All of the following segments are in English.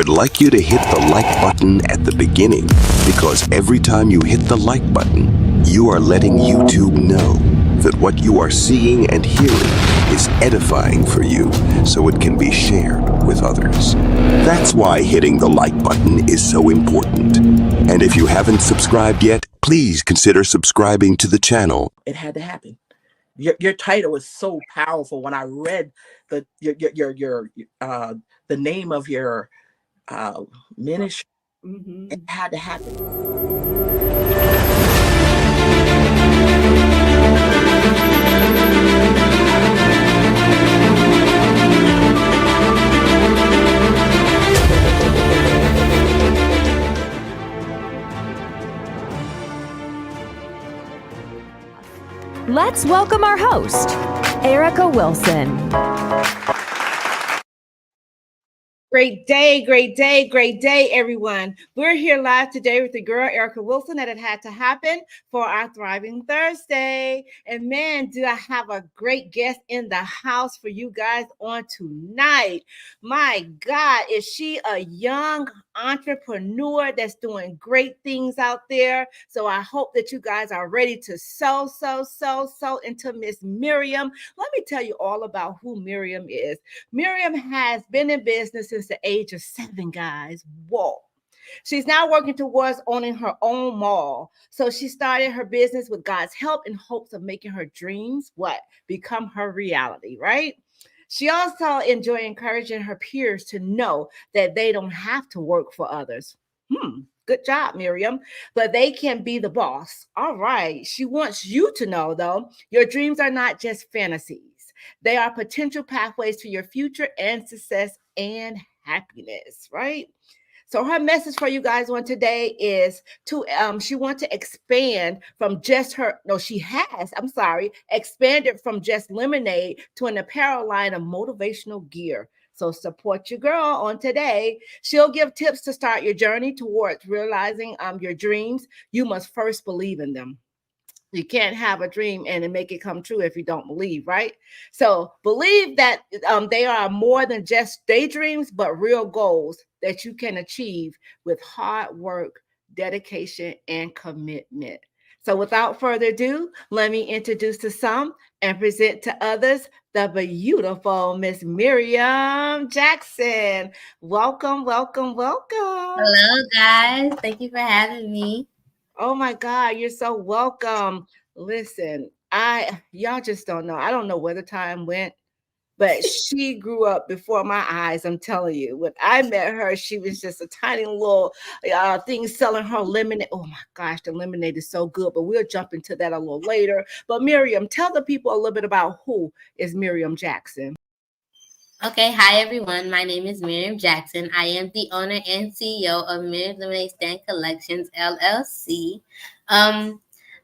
would like you to hit the like button at the beginning because every time you hit the like button, you are letting YouTube know that what you are seeing and hearing is edifying for you so it can be shared with others. That's why hitting the like button is so important. And if you haven't subscribed yet, please consider subscribing to the channel. It had to happen. Your title was so powerful. When I read the name of your ministry, it had to happen. Let's welcome our host, Erica Wilson. Great day, everyone. We're here live today with the girl, Erica Wilson, that it had to happen for our Thriving Thursday. And man, do I have a great guest in the house for you guys on tonight. My God, is she a young entrepreneur that's doing great things out there? So I hope that you guys are ready to sow into Miss Miriam. Let me tell you all about who Miriam is. Miriam has been in business since the age of 7, guys. Whoa. She's now working towards owning her own mall. So she started her business with God's help in hopes of making her dreams, become her reality, right? She also enjoys encouraging her peers to know that they don't have to work for others. Good job, Miriam. But they can be the boss. All right. She wants you to know, though, your dreams are not just fantasies. They are potential pathways to your future and success and happiness, right? So her message for you guys on today is she wants to expand from just expanded from just lemonade to an apparel line of motivational gear. So support your girl on today. She'll give tips to start your journey towards realizing your dreams. You must first believe in them. You can't have a dream and make it come true if you don't believe, right? So believe that they are more than just daydreams, but real goals that you can achieve with hard work, dedication, and commitment. So without further ado, let me introduce to some and present to others the beautiful Miss Miriam Jackson. Welcome. Hello, guys. Thank you for having me. Oh my God, you're so welcome. Listen, y'all just don't know. I don't know where the time went, but she grew up before my eyes. I'm telling you, when I met her, she was just a tiny little thing selling her lemonade. Oh my gosh, the lemonade is so good, but we'll jump into that a little later. But Miriam, tell the people a little bit about who is Miriam Jackson. Okay, hi everyone. My name is Miriam Jackson. I am the owner and CEO of Miriam's Lemonade Stand Collections, LLC.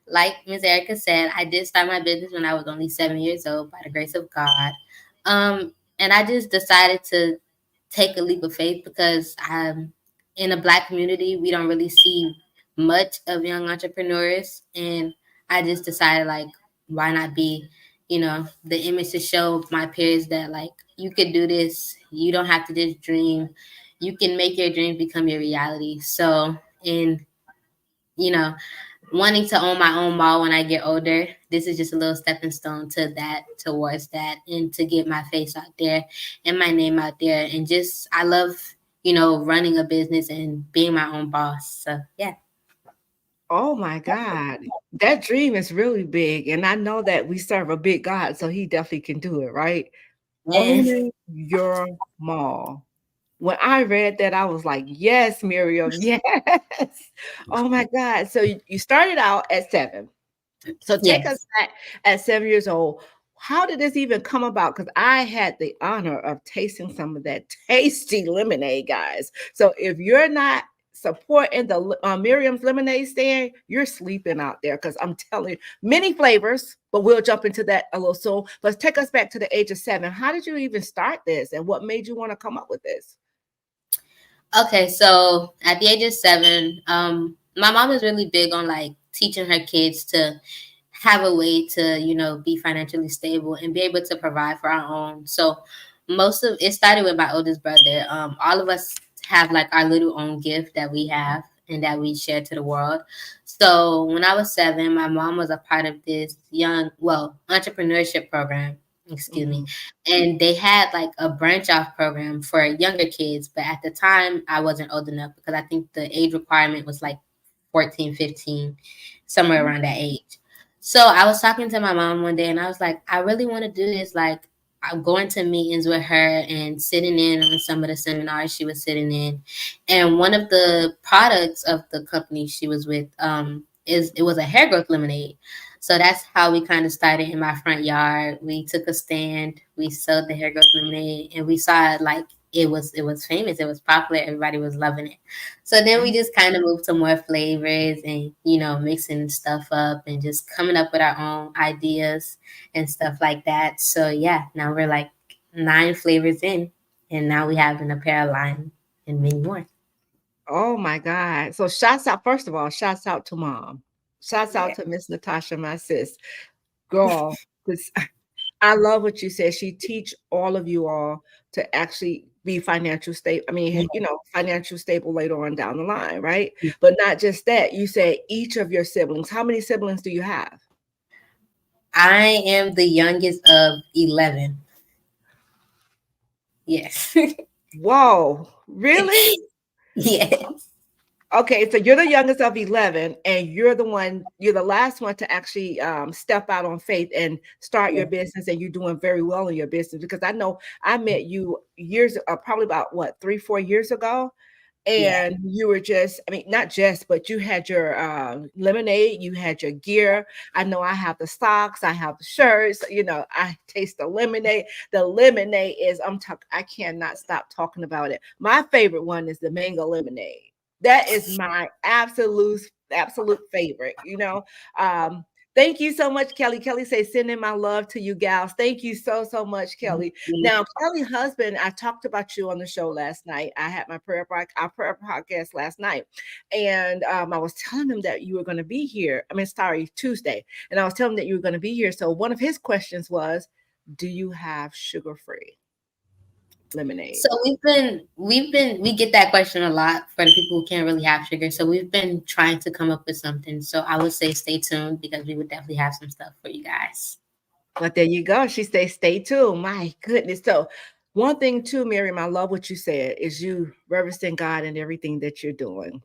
Like Ms. Erica said, I did start my business when I was only 7 years old by the grace of God. And I just decided to take a leap of faith because in a Black community, we don't really see much of young entrepreneurs. And I just decided, why not be, the image to show my peers that, you could do this. You don't have to just dream. You can make your dreams become your reality. So, wanting to own my own mall when I get older, this is just a little stepping stone towards that, and to get my face out there and my name out there. And just, I love, running a business and being my own boss. So, yeah. Oh my God, that dream is really big. And I know that we serve a big God, so he definitely can do it, right? Yes. Owning your mall. When I read that, I was like, yes, Miriam, yes. Oh my God. So you started out at 7. So take us back at 7 years old. How did this even come about? Because I had the honor of tasting some of that tasty lemonade, guys. So if you're not supporting the Miriam's Lemonade Stand, you're sleeping out there, because I'm telling you, many flavors, but we'll jump into that a little soon. But take us back to the age of 7. How did you even start this, and what made you want to come up with this? Okay, so at the age of 7, my mom is really big on teaching her kids to have a way to, be financially stable and be able to provide for our own. So most of it started with my oldest brother. All of us have like our little own gift that we have and that we share to the world. So when I was 7, my mom was a part of this entrepreneurship program, excuse me. And they had like a branch off program for younger kids. But at the time, I wasn't old enough because I think the age requirement was like 14, 15, somewhere around that age. So I was talking to my mom one day and I was like, I really want to do this. Like, I'm going to meetings with her and sitting in on some of the seminars she was sitting in. And one of the products of the company she was with it was a hair growth lemonade. So that's how we kind of started in my front yard. We took a stand, we sold the hair growth lemonade, and we saw it like it was famous, it was popular, everybody was loving it. So then we just kind of moved to more flavors and, mixing stuff up and just coming up with our own ideas and stuff like that. So yeah, now we're like 9 flavors in, and now we have an apparel line and many more. Oh my God. So shouts out, first of all, shouts out to mom. Shouts out to Miss Natasha, my sis. Girl, because I love what you said. She teach all of you all to actually be financial stable. I mean, financial stable later on down the line, right? But not just that. You say each of your siblings. How many siblings do you have? I am the youngest of 11. Yes. Whoa, really? Yes. Okay, so you're the youngest of 11, and you're the last one to actually step out on faith and start your business, and you're doing very well in your business, because I know I met you probably about 3-4 years ago. And you were not just, but you had your lemonade, you had your gear. I know I have the socks, I have the shirts, I taste the lemonade. The lemonade is, I cannot stop talking about it. My favorite one is the mango lemonade. That is my absolute favorite, Thank you so much, Kelly. Kelly says, sending my love to you gals. Thank you so much, Kelly. Now, Kelly's husband, I talked about you on the show last night. I had our prayer podcast last night. And I was telling him that you were going to be here. Tuesday. And I was telling him that you were going to be here. So one of his questions was, do you have sugar-free lemonade? So we get that question a lot for the people who can't really have sugar. So we've been trying to come up with something. So I would say stay tuned, because we would definitely have some stuff for you guys. But there you go. She says, stay tuned. My goodness. So one thing too, Miriam, I love what you said, is you reverencing God in everything that you're doing.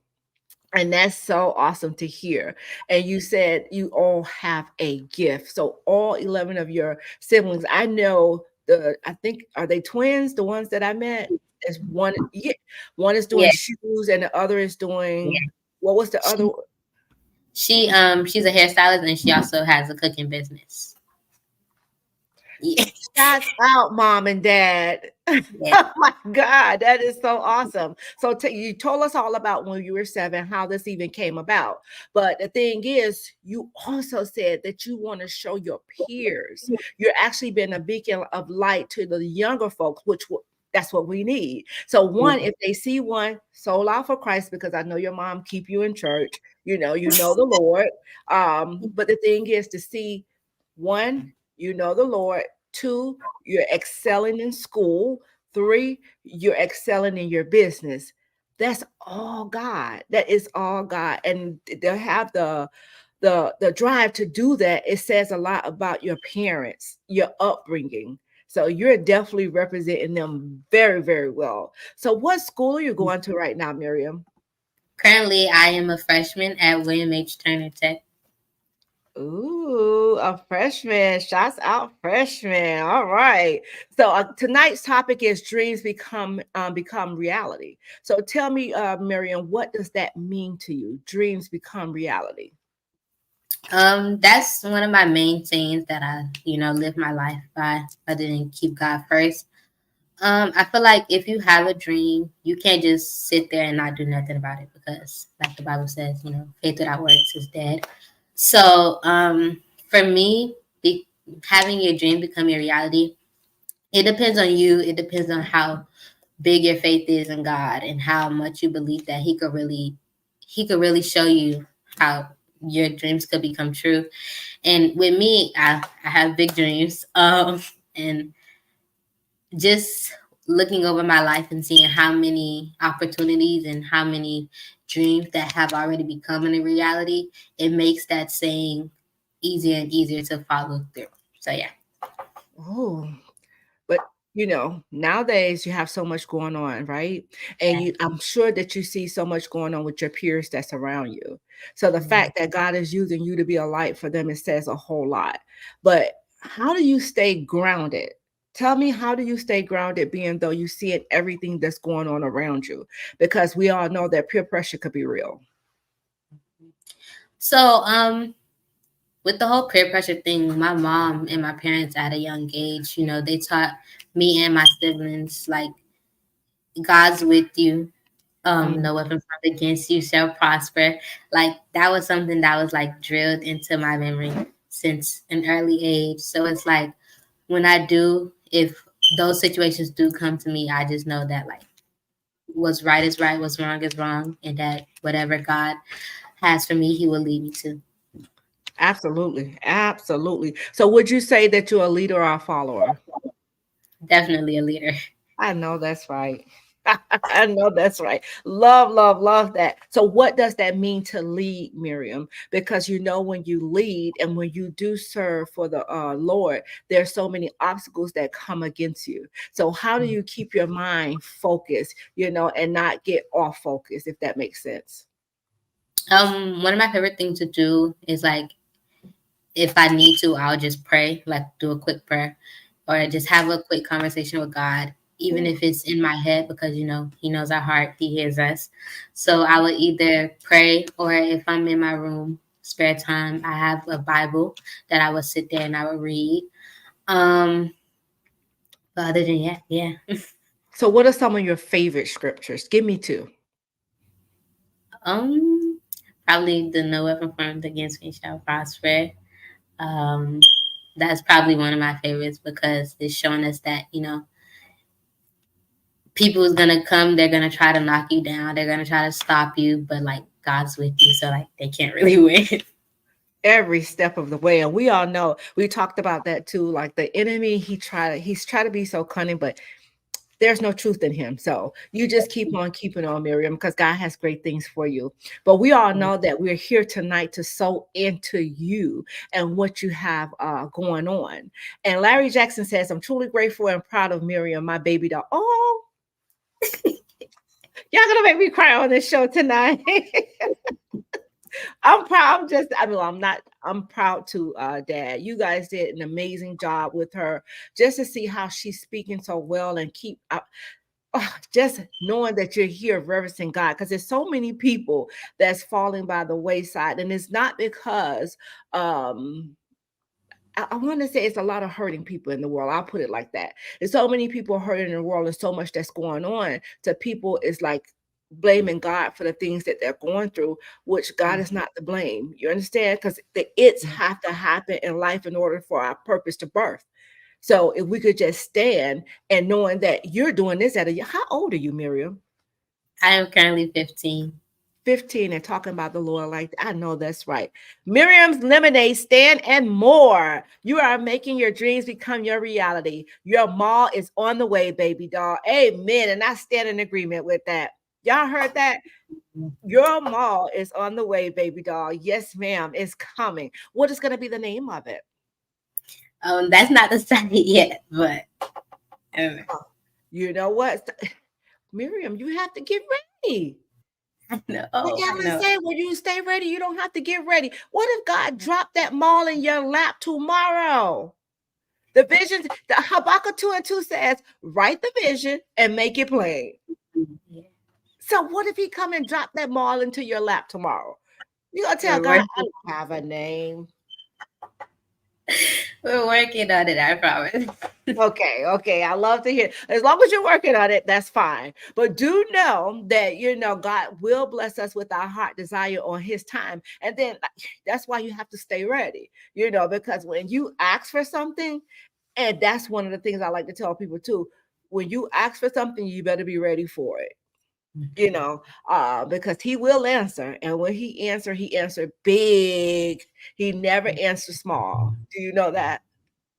And that's so awesome to hear. And you said you all have a gift. So all 11 of your siblings, I know I think, are they twins? The ones that I met? Is one is doing shoes and the other is doing, what was the other? She's a hairstylist, and she also has a cooking business. Yeah. Shots out, mom and dad. Oh my God, that is so awesome. So you told us all about when you were 7, how this even came about. But the thing is, you also said that you want to show your peers. You're actually been a beacon of light to the younger folks, that's what we need. So one, if they see one, sold out for Christ, because I know your mom keep you in church, you know the Lord. But the thing is to see, one, the Lord. 2, you're excelling in school. 3, you're excelling in your business. That's all God. That is all God. And they have the drive to do that. It says a lot about your parents, your upbringing. So you're definitely representing them very, very well. So what school are you going to right now, Miriam? Currently, I am a freshman at William H. Turner Tech. Ooh, a freshman. Shots out, freshman. All right. So tonight's topic is dreams become reality. So tell me, Miriam, what does that mean to you? Dreams become reality. That's one of my main things that I, live my life by, other than keep God first. I feel like if you have a dream, you can't just sit there and not do nothing about it, because like the Bible says, faith without works is dead. So for me, having your dream become your reality, it depends on you. It depends on how big your faith is in God and how much you believe that He could really show you how your dreams could become true. And with me, I have big dreams. And just looking over my life and seeing how many opportunities and how many dreams that have already become a reality, it makes that saying easier and easier to follow through. So yeah. Oh, but nowadays you have so much going on, right? And I'm sure that you see so much going on with your peers that's around you. So the fact that God is using you to be a light for them, it says a whole lot. But how do you stay grounded? Tell me, how do you stay grounded being though you see it, everything that's going on around you? Because we all know that peer pressure could be real. So with the whole peer pressure thing, my mom and my parents at a young age, they taught me and my siblings like God's with you. No weapon formed against you shall prosper. Like that was something that was like drilled into my memory since an early age. So it's like when I do, if those situations do come to me, I just know that like what's right is right, what's wrong is wrong, and that whatever God has for me, He will lead me to. Absolutely. Absolutely. So would you say that you're a leader or a follower? Definitely a leader. I know that's right. I know that's right. Love, love, love that. So, what does that mean to lead, Miriam? Because when you lead and when you do serve for the Lord, there's so many obstacles that come against you. So, how do you keep your mind focused, and not get off focus, if that makes sense? One of my favorite things to do is like if I need to, I'll just pray, like do a quick prayer, or just have a quick conversation with God, even if it's in my head, because He knows our heart, He hears us. So I would either pray, or if I'm in my room, spare time, I have a Bible that I would sit there and I would read. But other than that, yeah. So, what are some of your favorite scriptures? Give me two. Probably the no weapon formed against me shall prosper. That's probably one of my favorites because it's showing us that, people is gonna come, they're gonna try to knock you down, they're gonna try to stop you, but like God's with you, so like they can't really win. Every step of the way, and we all know, we talked about that too, like the enemy, he's trying to be so cunning, but there's no truth in him. So you just keep on keeping on, Miriam, because God has great things for you. But we all know that we're here tonight to sow into you and what you have going on. And Larry Jackson says, I'm truly grateful and proud of Miriam, my baby doll. Oh, y'all gonna make me cry on this show tonight. I'm proud. I'm proud to Dad. You guys did an amazing job with her, just to see how she's speaking so well and keep just knowing that you're here reverencing God, because there's so many people that's falling by the wayside, and it's not because I want to say it's a lot of hurting people in the world. I'll put it like that. There's so many people hurting in the world and so much that's going on. To people is like blaming God for the things that they're going through, which God is not to blame. You understand? Because the it's have to happen in life in order for our purpose to birth. So if we could just stand and knowing that you're doing this how old are you, Miriam? I am currently 15. 15 and talking about the Lord like that. I know that's right. Miriam's Lemonade Stand and more. You are making your dreams become your reality. Your mall is on the way, baby doll. Amen. And I stand in agreement with that. Y'all heard that? Your mall is on the way, baby doll. Yes, ma'am. It's coming. What is going to be the name of it? That's not decided yet, but you know what? Miriam, you have to get ready. I know. Say, when you stay ready, you don't have to get ready. What if God dropped that mall in your lap tomorrow? The vision, the Habakkuk 2:2 says, write the vision and make it plain. Yeah. So what if he come and drop that mall into your lap tomorrow? You gonna tell God, I don't have a name. We're working on it, I promise. Okay. I love to hear. As long as you're working on it, that's fine. But do know that, God will bless us with our heart desire on his time. And then that's why you have to stay ready, because when you ask for something, and that's one of the things I like to tell people too, when you ask for something, you better be ready for it. Because he will answer. And when he answered big. He never answers small. Do you know that?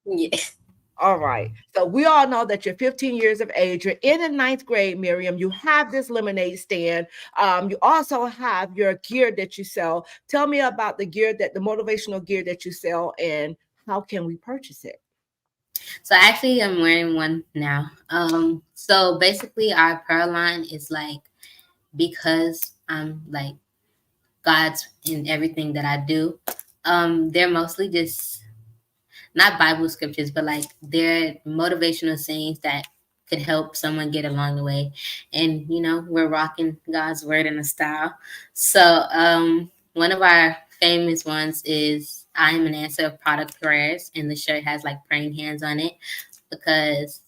Yes. All right. So we all know that you're 15 years of age. You're in the ninth grade, Miriam. You have this lemonade stand. You also have your gear that you sell. Tell me about the motivational gear that you sell, and how can we purchase it? So actually, I'm wearing one now. So basically, our apparel line is like, because I'm like God's in everything that I do. They're mostly just not Bible scriptures, but like they're motivational sayings that could help someone get along the way. And we're rocking God's word in a style. So one of our famous ones is "I am an answer of product prayers," and the shirt has like praying hands on it, because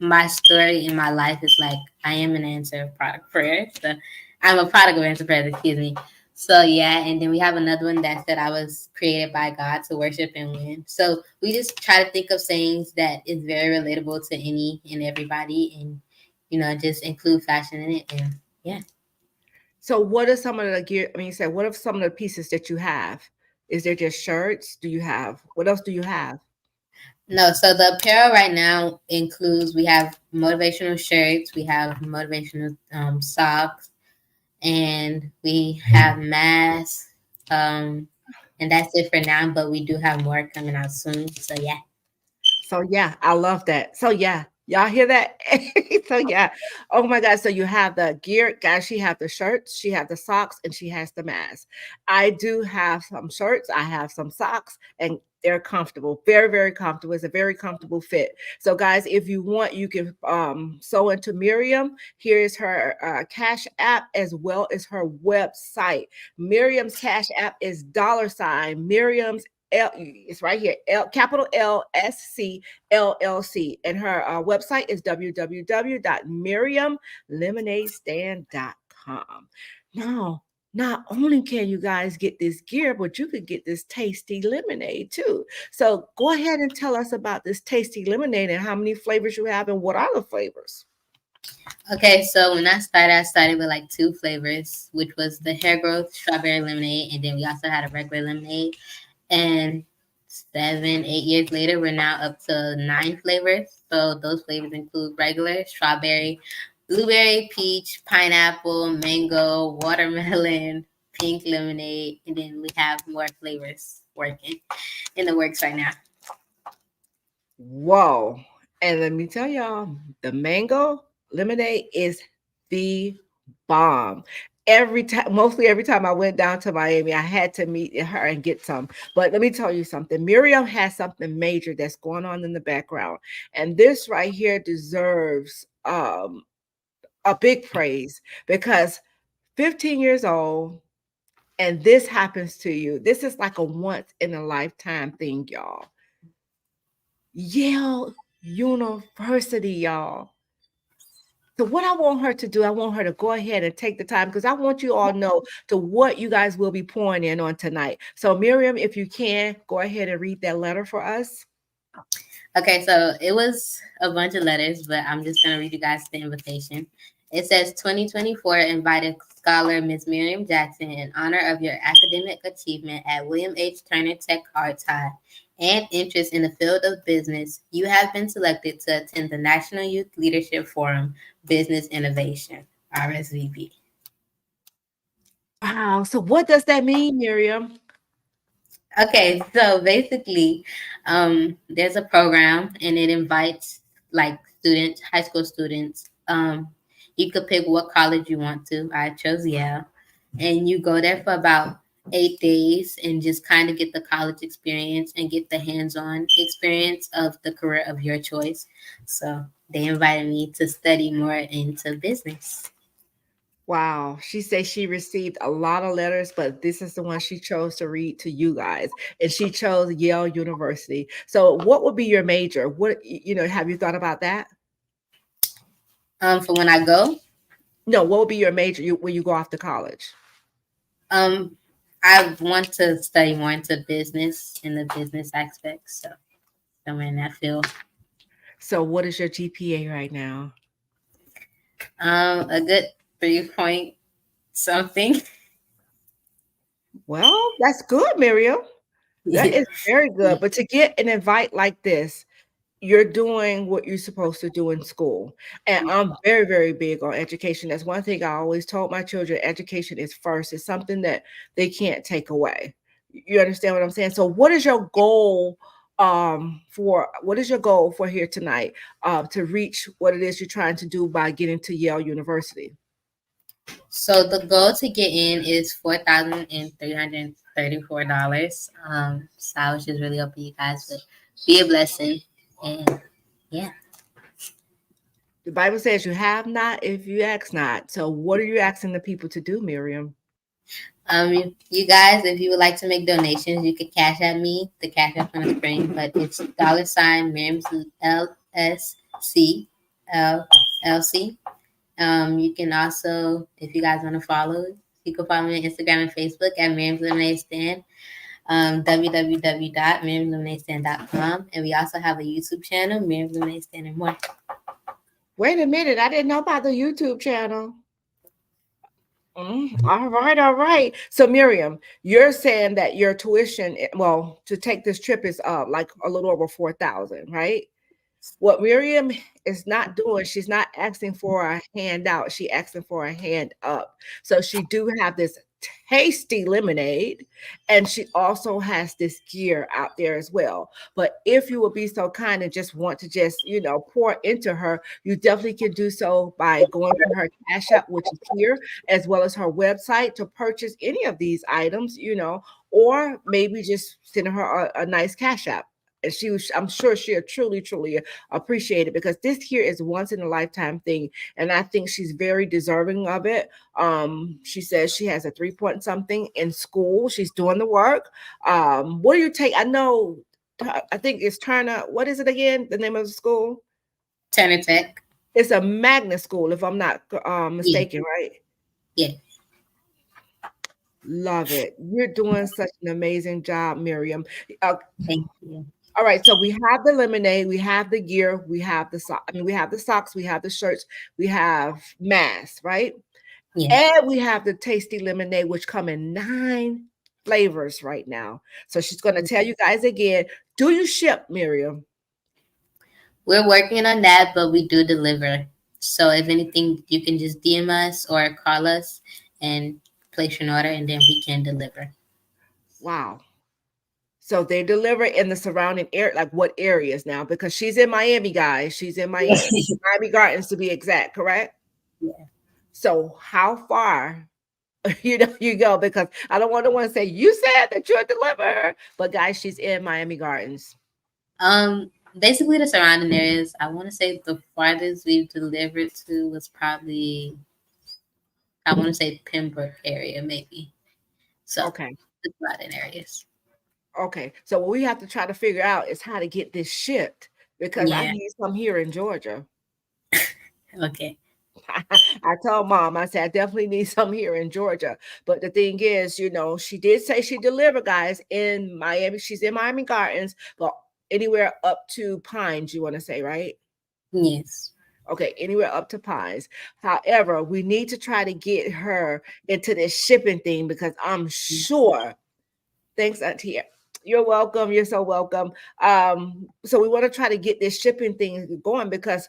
my story in my life is like, I am an answer of product prayer. So I'm a product of answer prayer, excuse me. So yeah, and then we have another one that said I was created by God to worship and win. So we just try to think of sayings that is very relatable to any and everybody, and just include fashion in it. And yeah. So what are some of the gear? I mean, you said, what are some of the pieces that you have? Is there just shirts? What else do you have? No, so the apparel right now includes, we have motivational shirts, we have motivational socks, and we have masks. And that's it for now, but we do have more coming out soon. So yeah. So yeah, I love that. So yeah, y'all hear that? So yeah. Oh my God. So you have the gear, guys. She have the shirts, she have the socks, and she has the mask. I do have some shirts, I have some socks, and they're comfortable, very, very comfortable. It's a very comfortable fit. So guys, if you want, you can sew into Miriam. Here is her Cash App as well as her website. Miriam's Cash App is $ Miriam's it's right here, capital LSC LLC, and her website is www.miriamlemonadestand.com. Now, not only can you guys get this gear, but you could get this tasty lemonade too. So go ahead and tell us about this tasty lemonade and how many flavors you have and what are the flavors. Okay, so when I started with like 2 flavors, which was the hair growth strawberry lemonade, and then we also had a regular lemonade. And 7, 8 years later, we're now up to 9 flavors. So those flavors include regular, strawberry, blueberry, peach, pineapple, mango, watermelon, pink lemonade, and then we have more flavors working in the works right now. Whoa. And let me tell y'all, the mango lemonade is the bomb. Mostly every time I went down to Miami, I had to meet her and get some. But let me tell you something. Miriam has something major that's going on in the background. And this right here deserves a big praise, because 15 years old and this happens to you. This is like a once in a lifetime thing, y'all. Yale University, y'all. So what I want her to do, I want her to go ahead and take the time, because I want you all to know to what you guys will be pouring in on tonight. So Miriam, if you can, go ahead and read that letter for us. Okay, so it was a bunch of letters, but I'm just going to read you guys the invitation. It says, 2024 invited scholar Ms. Miriam Jackson in honor of your academic achievement at William H. Turner Tech Arts High and interest in the field of business. You have been selected to attend the National Youth Leadership Forum Business Innovation, RSVP. Wow. So what does that mean, Miriam? Okay, so basically, there's a program and it invites like students, high school students. You could pick what college you want to. I chose Yale, and you go there for about 8 days and just kind of get the college experience and get the hands-on experience of the career of your choice. So they invited me to study more into business. Wow. She said she received a lot of letters, but this is the one she chose to read to you guys. And she chose Yale University. So what would be your major? Have you thought about that? For when I go? No, what would be your major when you go off to college? I want to study more into business in the business aspect. So somewhere in that field. So what is your GPA right now? A good 3 point something. Well, that's good, Miriam. That is very good. But to get an invite like this, you're doing what you're supposed to do in school. And I'm very, very big on education. That's one thing I always told my children, education is first. It's something that they can't take away. You understand what I'm saying? So what is your goal for here tonight to reach what it is you're trying to do by getting to Yale University? So the goal to get in is $4,334. So I was just really hoping you guys would be a blessing. And yeah. The Bible says you have not if you ask not. So what are you asking the people to do, Miriam? You guys, if you would like to make donations, you could cash at me. The cash app on the screen, but it's $ Miriam's LSC LLC. You can also, if you guys want to follow, you can follow me on Instagram and Facebook at Miriam's Lemonade Stand. www.miriamlemonadestand.com, and we also have a YouTube channel, Miriam's Lemonade Stand and more. Wait a minute, I didn't know about the YouTube channel. All right. So Miriam, you're saying that your tuition, well, to take this trip is like a little over 4,000, right? What Miriam is not doing, she's not asking for a handout, she's asking for a hand up. So she do have this tasty lemonade, and she also has this gear out there as well. But if you will be so kind and just want to just pour into her, you definitely can do so by going to her Cash App, which is here, as well as her website to purchase any of these items, or maybe just send her a nice Cash App. And I'm sure she'll truly appreciate it, because this here is once in a lifetime thing. And I think she's very deserving of it. She says she has a 3-point something in school. She's doing the work. What do you take? I think it's Turner. What is it again? The name of the school? Turner Tech. It's a magnet school, if I'm not mistaken, right? Yeah. Love it. You're doing such an amazing job, Miriam. Thank you. All right, so we have the lemonade, we have the gear, we have the we have the socks, we have the shirts, we have masks, right? Yeah. And we have the tasty lemonade, which come in 9 flavors right now. So she's going to tell you guys again. Do you ship, Miriam? We're working on that, but we do deliver. So if anything, you can just DM us or call us and place your order, and then we can deliver. Wow. So they deliver in the surrounding area, like what areas now? Because she's in Miami, guys. She's in Miami, Miami Gardens to be exact, correct? Yeah. So how far you go? Because I don't want to say you said that you're a deliverer, but guys, she's in Miami Gardens. Basically the surrounding areas. I want to say the farthest we've delivered to was probably, I want to say Pembroke area, maybe. So okay, the surrounding areas. Okay, so what we have to try to figure out is how to get this shipped, because I need some here in Georgia. Okay. I told Mom, I said, I definitely need some here in Georgia. But the thing is, she did say she delivered, guys, in Miami. She's in Miami Gardens, but anywhere up to Pines, you want to say, right? Yes. Okay, anywhere up to Pines. However, we need to try to get her into this shipping thing, because I'm sure. Thanks, Auntie. You're welcome. You're so welcome. So we want to try to get this shipping thing going, because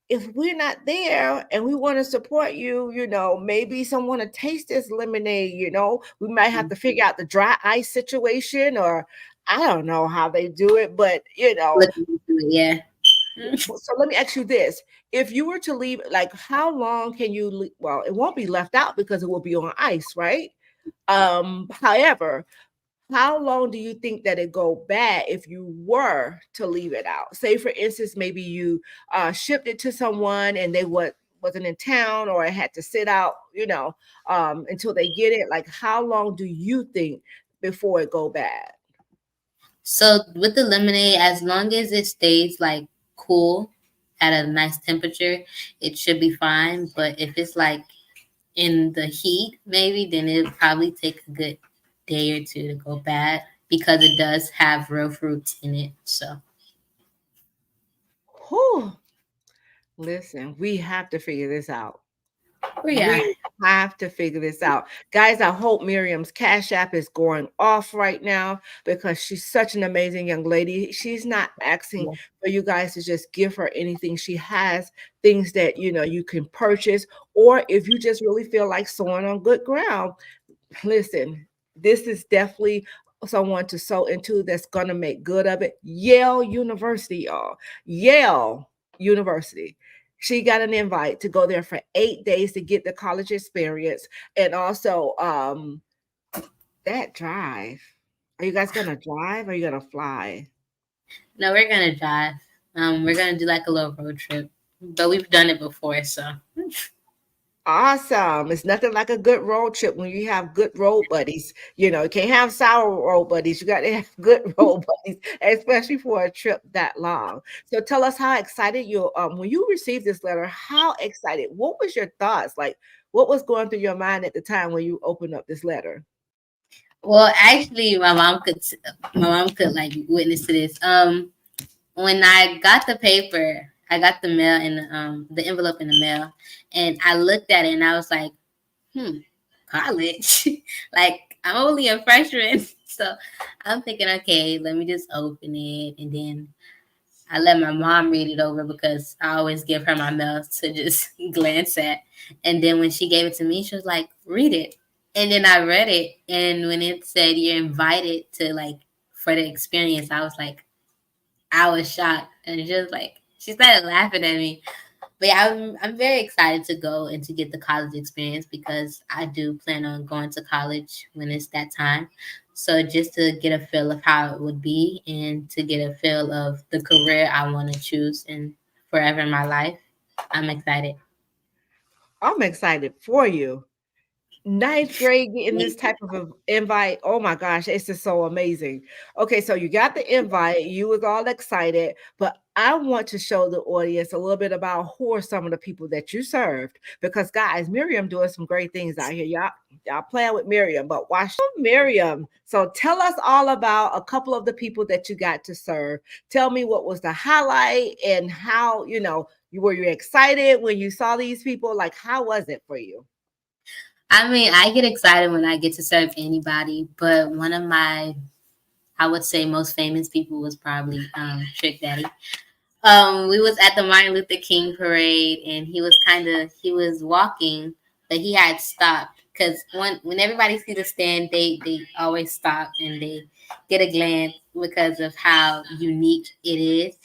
if we're not there and we want to support you, maybe someone to taste this lemonade, we might have to figure out the dry ice situation, or I don't know how they do it, but yeah. So let me ask you this. If you were to leave, like, how long can you leave? Well, it won't be left out because it will be on ice, right? However, how long do you think that it go bad if you were to leave it out? Say, for instance, maybe you shipped it to someone and they wasn't in town, or it had to sit out, until they get it. Like, how long do you think before it go bad? So with the lemonade, as long as it stays like cool at a nice temperature, it should be fine. But if it's like in the heat, maybe, then it'll probably take a good day or 2 to go bad, because it does have real fruits in it. So Whew. Listen, we have to figure this out. We are. We have to figure this out. Guys, I hope Miriam's Cash App is going off right now because she's such an amazing young lady. She's not asking for you guys to just give her anything. She has things that you can purchase, or if you just really feel like sowing on good ground, listen, this is definitely someone to sow into that's going to make good of it. Yale University, y'all. Yale University. She got an invite to go there for 8 days to get the college experience. And also, that drive. Are you guys going to drive or are you going to fly? No, we're gonna drive. We're gonna do like a little road trip, but we've done it before, so. Awesome. It's nothing like a good road trip when you have good road buddies. You can't have sour road buddies. You got to have good road buddies, especially for a trip that long. So tell us how excited you when you received this letter, how excited? What was your thoughts? Like what was going through your mind at the time when you opened up this letter? Well, actually, my mom could like witness to this. When I got the paper, I got the mail and the envelope in the mail, and I looked at it and I was like, college? Like I'm only a freshman, so I'm thinking, okay, let me just open it, and then I let my mom read it over because I always give her my mail to just glance at, and then when she gave it to me, she was like, read it, and then I read it, and when it said you're invited to like for the experience, I was shocked, and she started laughing at me. But yeah, I'm very excited to go and to get the college experience because I do plan on going to college when it's that time. So just to get a feel of how it would be and to get a feel of the career I want to choose and forever in my life, I'm excited. I'm excited for you. Ninth grade getting this type of invite. Oh my gosh, it's just so amazing. Okay, so you got the invite, you was all excited, but I want to show the audience a little bit about who are some of the people that you served. Because guys, Miriam doing some great things out here. Y'all playing with Miriam, but watch Miriam. So tell us all about a couple of the people that you got to serve. Tell me what was the highlight and how, were you excited when you saw these people? Like, how was it for you? I mean, I get excited when I get to serve anybody, but one of my, I would say, most famous people was probably Trick Daddy. We was at the Martin Luther King parade, and he was walking, but he had stopped because when everybody see the stand, they always stop and they get a glance because of how unique it is.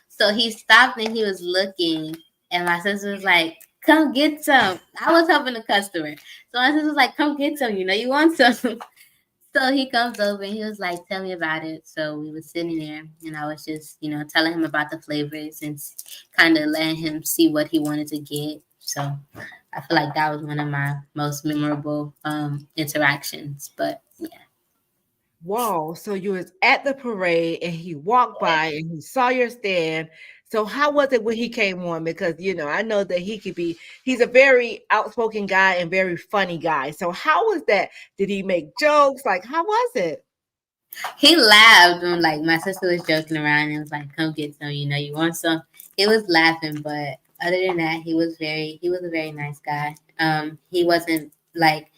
So he stopped and he was looking, and my sister was like, "Come get some." I was helping the customer, so my sister was like, "Come get some. You want some." So he comes over and he was like, "Tell me about it." So we were sitting there and I was just, telling him about the flavors and kind of letting him see what he wanted to get. So I feel like that was one of my most memorable interactions. But yeah. Wow. So you was at the parade and he walked by and he saw your stand. So how was it when he came on? Because I know that he's a very outspoken guy and very funny guy. So how was that? Did he make jokes? Like, how was it? He laughed when like my sister was joking around and was like, "Come get some, you want some." He was laughing, but other than that, he was a very nice guy. He wasn't like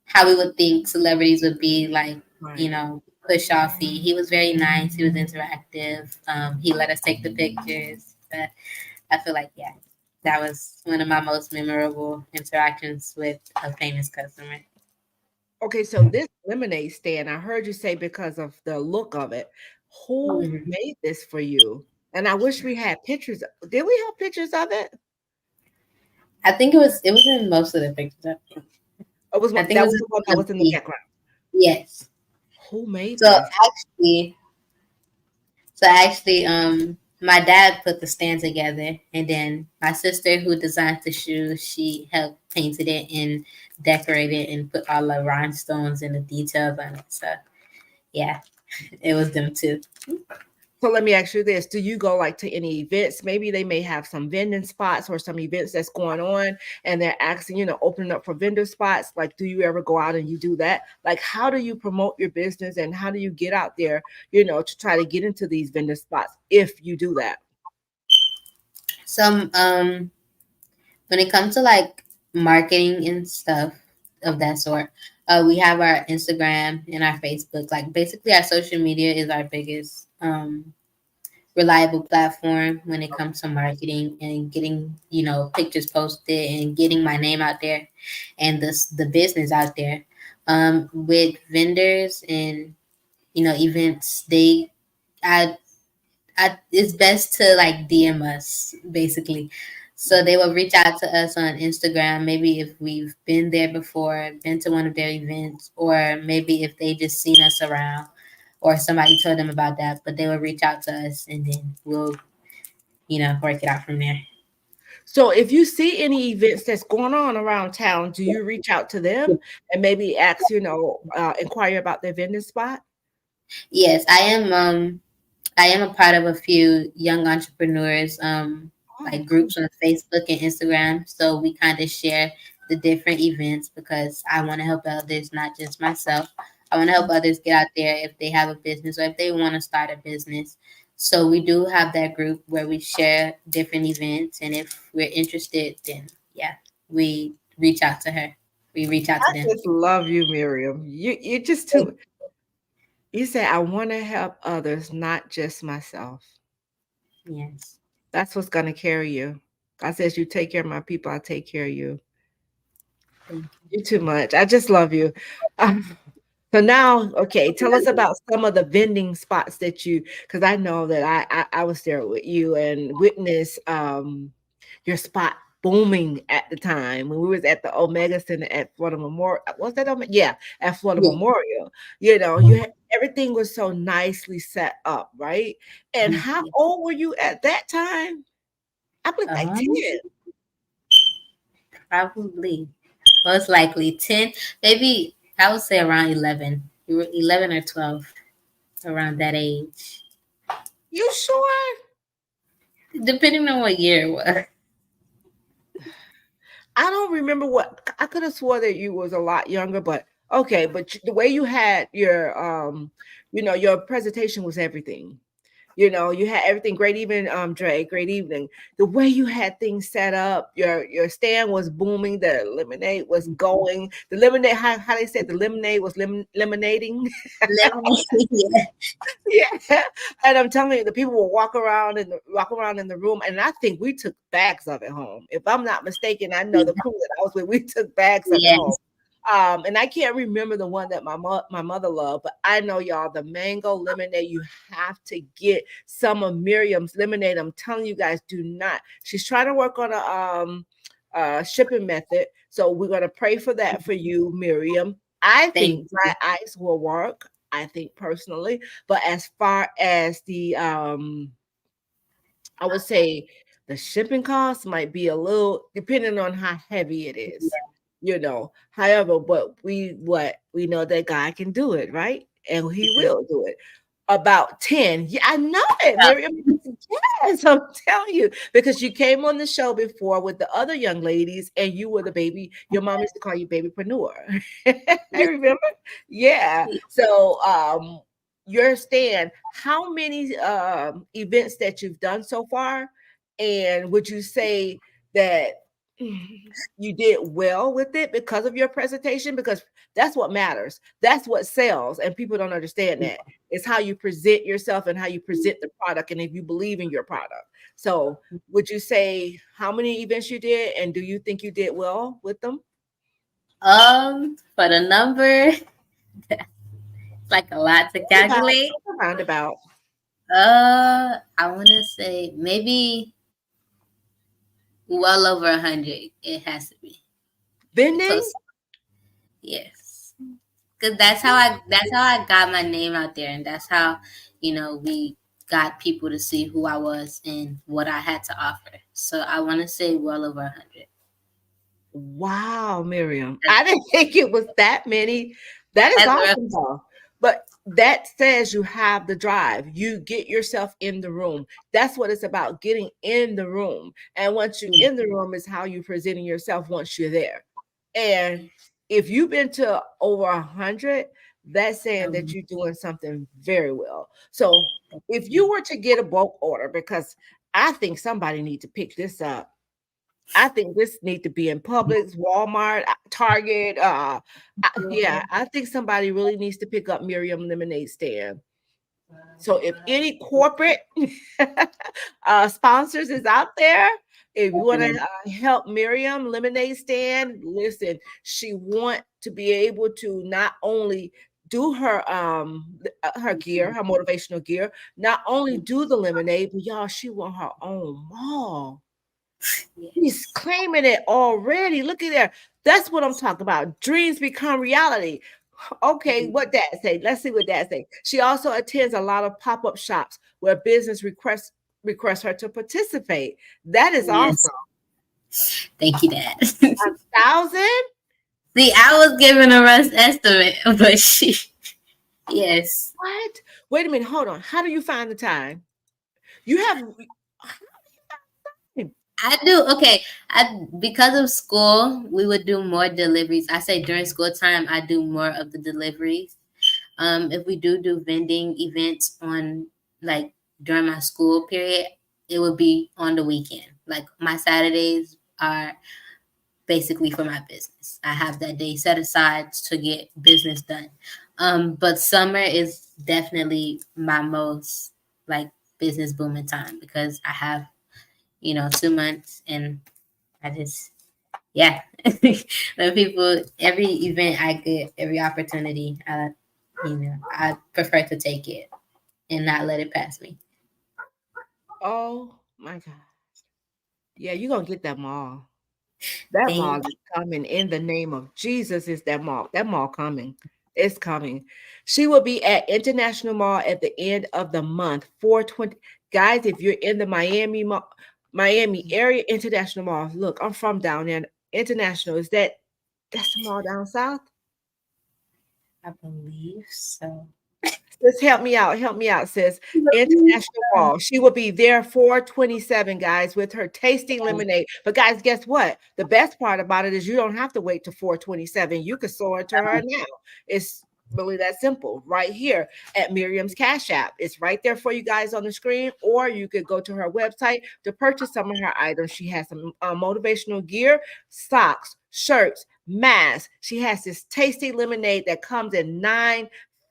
how we would think celebrities would be, like, Right. push offy. He was very nice. He was interactive. He let us take the pictures. But I feel like, yeah, that was one of my most memorable interactions with a famous customer. Okay, so this lemonade stand, I heard you say because of the look of it. Who made this for you? And I wish we had pictures. Did we have pictures of it? I think it was in most of the pictures. I think it That was was the one that in was in the background. yes. Who made So this? actually, So actually, my dad put the stand together, and then my sister, who designed the shoes, she helped painted it and decorated and put all the rhinestones and the details on it. So yeah, it was them too. So let me ask you this. Do you go like to any events? Maybe they may have some vending spots or some events that's going on and they're asking, opening up for vendor spots. Like, do you ever go out and you do that? Like, how do you promote your business and how do you get out there, to try to get into these vendor spots if you do that? Some when it comes to like marketing and stuff of that sort. We have our Instagram and our Facebook. Like basically, our social media is our biggest reliable platform when it comes to marketing and getting pictures posted and getting my name out there and the business out there. With vendors and events, I it's best to like DM us basically. So they will reach out to us on Instagram, maybe if we've been there before, been to one of their events, or maybe if they just seen us around or somebody told them about that, but they will reach out to us and then we'll, work it out from there. So if you see any events that's going on around town, do you reach out to them and maybe ask, inquire about their vending spot? Yes, I am a part of a few young entrepreneurs, Oh, like cool. groups on Facebook and Instagram. So we kind of share the different events because I want to help others, not just myself. I want to help others get out there if they have a business or if they want to start a business. So we do have that group where we share different events, and if we're interested, then yeah, we reach out to her. We reach out I to them. just love you, Miriam. You just too. You say I want to help others, not just myself. Yes. That's what's going to carry you. God says, "You take care of my people, I take care of you." Thank You too much. I just love you. Um, so now, okay, tell us about some of the vending spots that because I know that I was there with you and witnessed your spot booming at the time when we was at the Omega Center at Florida Memorial. Was that Omega? Yeah, at Florida you. Memorial. Everything was so nicely set up, right? And Yeah. how old were you at that time? I believe like Um, 10. Probably. Most likely 10, maybe I would say around 11. You were 11 or 12, around that age. You sure? Depending on what year it was. I don't remember what I could have swore that you was a lot younger, but okay, but the way you had your presentation was everything. You had everything great evening, Dre, great evening. The way you had things set up, your stand was booming, the lemonade was going, the lemonade, how they said the lemonade was lemonading. 11, yeah. Yeah, and I'm telling you, the people will walk around in the room, and I think we took bags of it home. If I'm not mistaken, I know the crew that I was with, we took bags of it home. Yes. And I can't remember the one that my mother loved, but I know y'all the mango lemonade. You have to get some of Miriam's lemonade. I'm telling you guys, do not. She's trying to work on a shipping method, so we're gonna pray for that for you, Miriam. I Thank think you. dry ice will work. I think personally, but as far as the I would say the shipping cost might be a little depending on how heavy it is, However, but we know that God can do it, right? And he will do it. About 10. Yeah, I know it, Miriam. Yes, I'm telling you, because you came on the show before with the other young ladies, and you were the baby. Your mom used to call you babypreneur. I remember. Yeah. So your stand, how many events that you've done so far? And would you say that you did well with it because of your presentation? Because that's what matters. That's what sells. And people don't understand that. It's how you present yourself and how you present the product and if you believe in your product. So would you say how many events you did and do you think you did well with them? For the number, it's like a lot to calculate. Roundabout. I want to say maybe well over 100. It has to be Vending? close. Yes. Cause that's how I got my name out there, and that's how we got people to see who I was and what I had to offer. So I want to say well over 100. Wow, Miriam. I didn't think it was that many. That is That's rough. awesome, though. But that says you have the drive. You get yourself in the room. That's what it's about, getting in the room. And once you're in the room is how you're presenting yourself once you're there. And if you've been to over 100, that's saying that you're doing something very well. So if you were to get a bulk order, because I think somebody needs to pick this up. I think this need to be in Publix, Walmart, Target. Yeah, I think somebody really needs to pick up Miriam Lemonade Stand. So if any corporate sponsors is out there, if you want to help Miriam Lemonade Stand, listen, she want to be able to not only do her gear, her motivational gear, not only do the lemonade, but y'all, she want her own mall. He's claiming it already. Look at there. That's what I'm talking about. Dreams become reality. Okay, what Dad say? Let's see what Dad say. She also attends a lot of pop-up shops where business request her to participate. That is awesome. Thank you, Dad. 1,000? See, I was giving a rough estimate, but she, yes. What? Wait a minute. Hold on. How do you find the time? You have. I do. Okay. Because of school, we would do more deliveries. I say during school time, I do more of the deliveries. If we do vending events on like during my school period, it would be on the weekend. Like my Saturdays are basically for my business. I have that day set aside to get business done. But summer is definitely my most like business booming time because I have 2 months and I just, yeah. When people, every event I get, every opportunity, I prefer to take it and not let it pass me. Oh my God. Yeah, you're going to get that mall. That mall is coming in the name of Jesus. Is that mall? That mall coming. It's coming. She will be at International Mall at the end of the month. 420. Guys, if you're in the Miami area, International Mall. Look, I'm from down there. International. That's the mall down south? I believe so. Just help me out. Help me out, sis. International Mall. She will be there 427, guys, with her tasting lemonade. But guys, guess what? The best part about it is you don't have to wait to 427. You can sow it to her now. It's really that simple right here at Miriam's Cash App. It's right there for you guys on the screen, or you could go to her website to purchase some of her items. She has some motivational gear, socks, shirts, masks. She has this tasty lemonade that comes in 9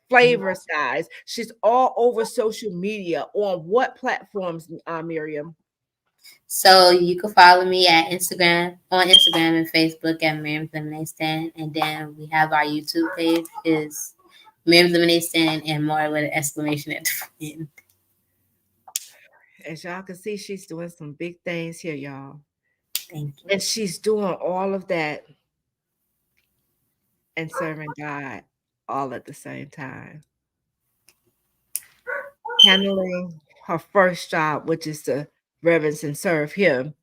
flavors, guys. She's all over social media. On what platforms, Miriam? So you can follow me at Instagram and Facebook at Miriam's Lemonade Stand, and then we have our YouTube page is Miriam's Lemonade Stand and more with an exclamation at the end. As y'all can see, she's doing some big things here, y'all. Thank you. And she's doing all of that and serving God all at the same time. Handling her first job, which is to reverence and serve Him.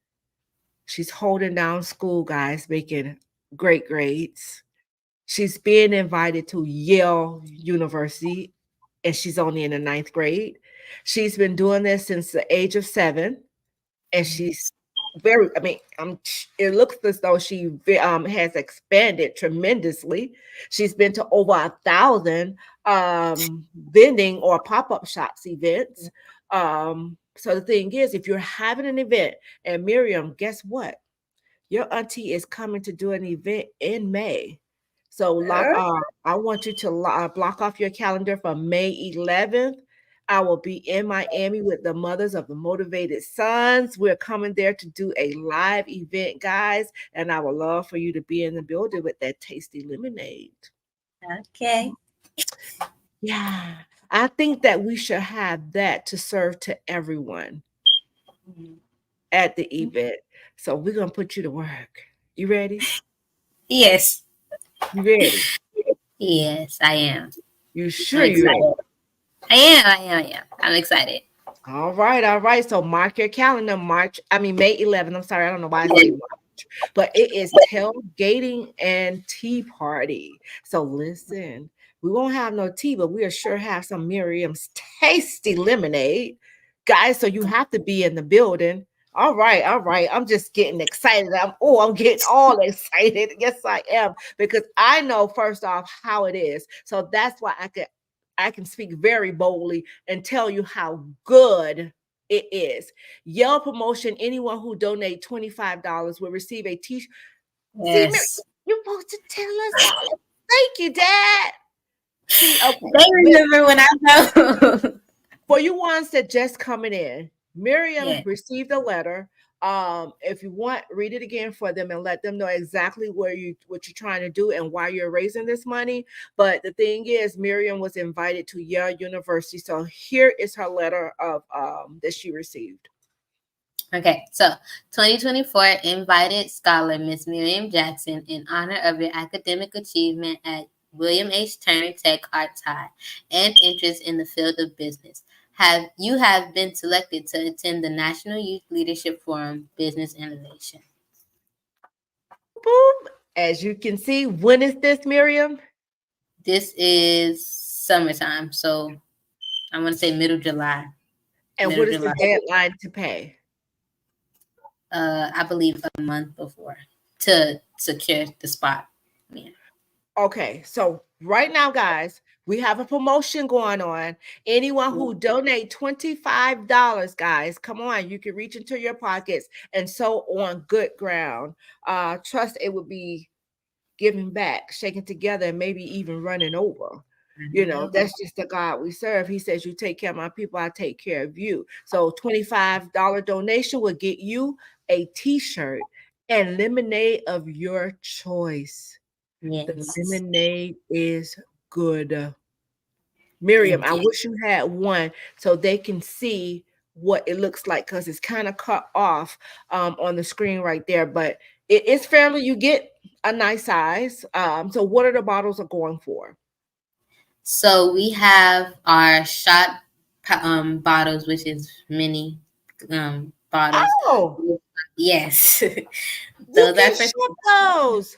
She's holding down school, guys, making great grades. She's being invited to Yale University, and she's only in the 9th grade. She's been doing this since the age of 7, and she's it looks as though she has expanded tremendously. She's been to over 1,000 vending or pop-up shops events. So the thing is, if you're having an event, and Miriam, guess what? Your auntie is coming to do an event in May. So I want you to block off your calendar for May 11th. I will be in Miami with the mothers of the motivated sons. We're coming there to do a live event, guys, and I would love for you to be in the building with that tasty lemonade. Okay. Yeah, I think that we should have that to serve to everyone at the event. So we're going to put you to work. You ready? Yes. You ready? Yes, I am. You sure you ready? I am. I'm excited. All right. So mark your calendar. May 11th. I'm sorry, I don't know why I say March, but it is tailgating and tea party. So listen, we won't have no tea, but we'll sure have some Miriam's tasty lemonade, guys. So you have to be in the building. All right. I'm just getting excited. I'm getting all excited. Yes, I am, because I know first off how it is. So that's why I can speak very boldly and tell you how good It is. Yell promotion. Anyone who donate $25 will receive a t-shirt. See, Mary, Yes. you're supposed to tell us all. Thank you, Dad. See, okay. They remember when I know. For you ones that just coming in, Miriam Yeah. received a letter. If you want, read it again for them and let them know exactly what you're trying to do and why you're raising this money. But the thing is, Miriam was invited to Yale University. So here is her letter of that she received. Okay, so 2024 invited scholar Miss Miriam Jackson in honor of your academic achievement at William H. Turner Tech Arts High and interest in the field of business. You have been selected to attend the National Youth Leadership Forum Business Innovation. Boom. As you can see, when is this, Miriam? This is summertime, so I'm going to say middle July. And what is the deadline to pay? I believe a month before to secure the spot. Yeah. Okay, so right now, guys, we have a promotion going on. Anyone who donate $25, guys, come on, you can reach into your pockets and sow on good ground. Trust it would be giving back, shaking together, and maybe even running over. You know, that's just the God we serve. He says, you take care of my people, I take care of you. So $25 donation will get you a t-shirt and lemonade of your choice. Yes. The lemonade is good. Miriam, I wish you had one so they can see what it looks like, because it's kind of cut off on the screen right there, but it is fairly, you get a nice size. So what are the bottles are going for? So we have our shot bottles, which is mini bottles. Oh, yes. you can ship those.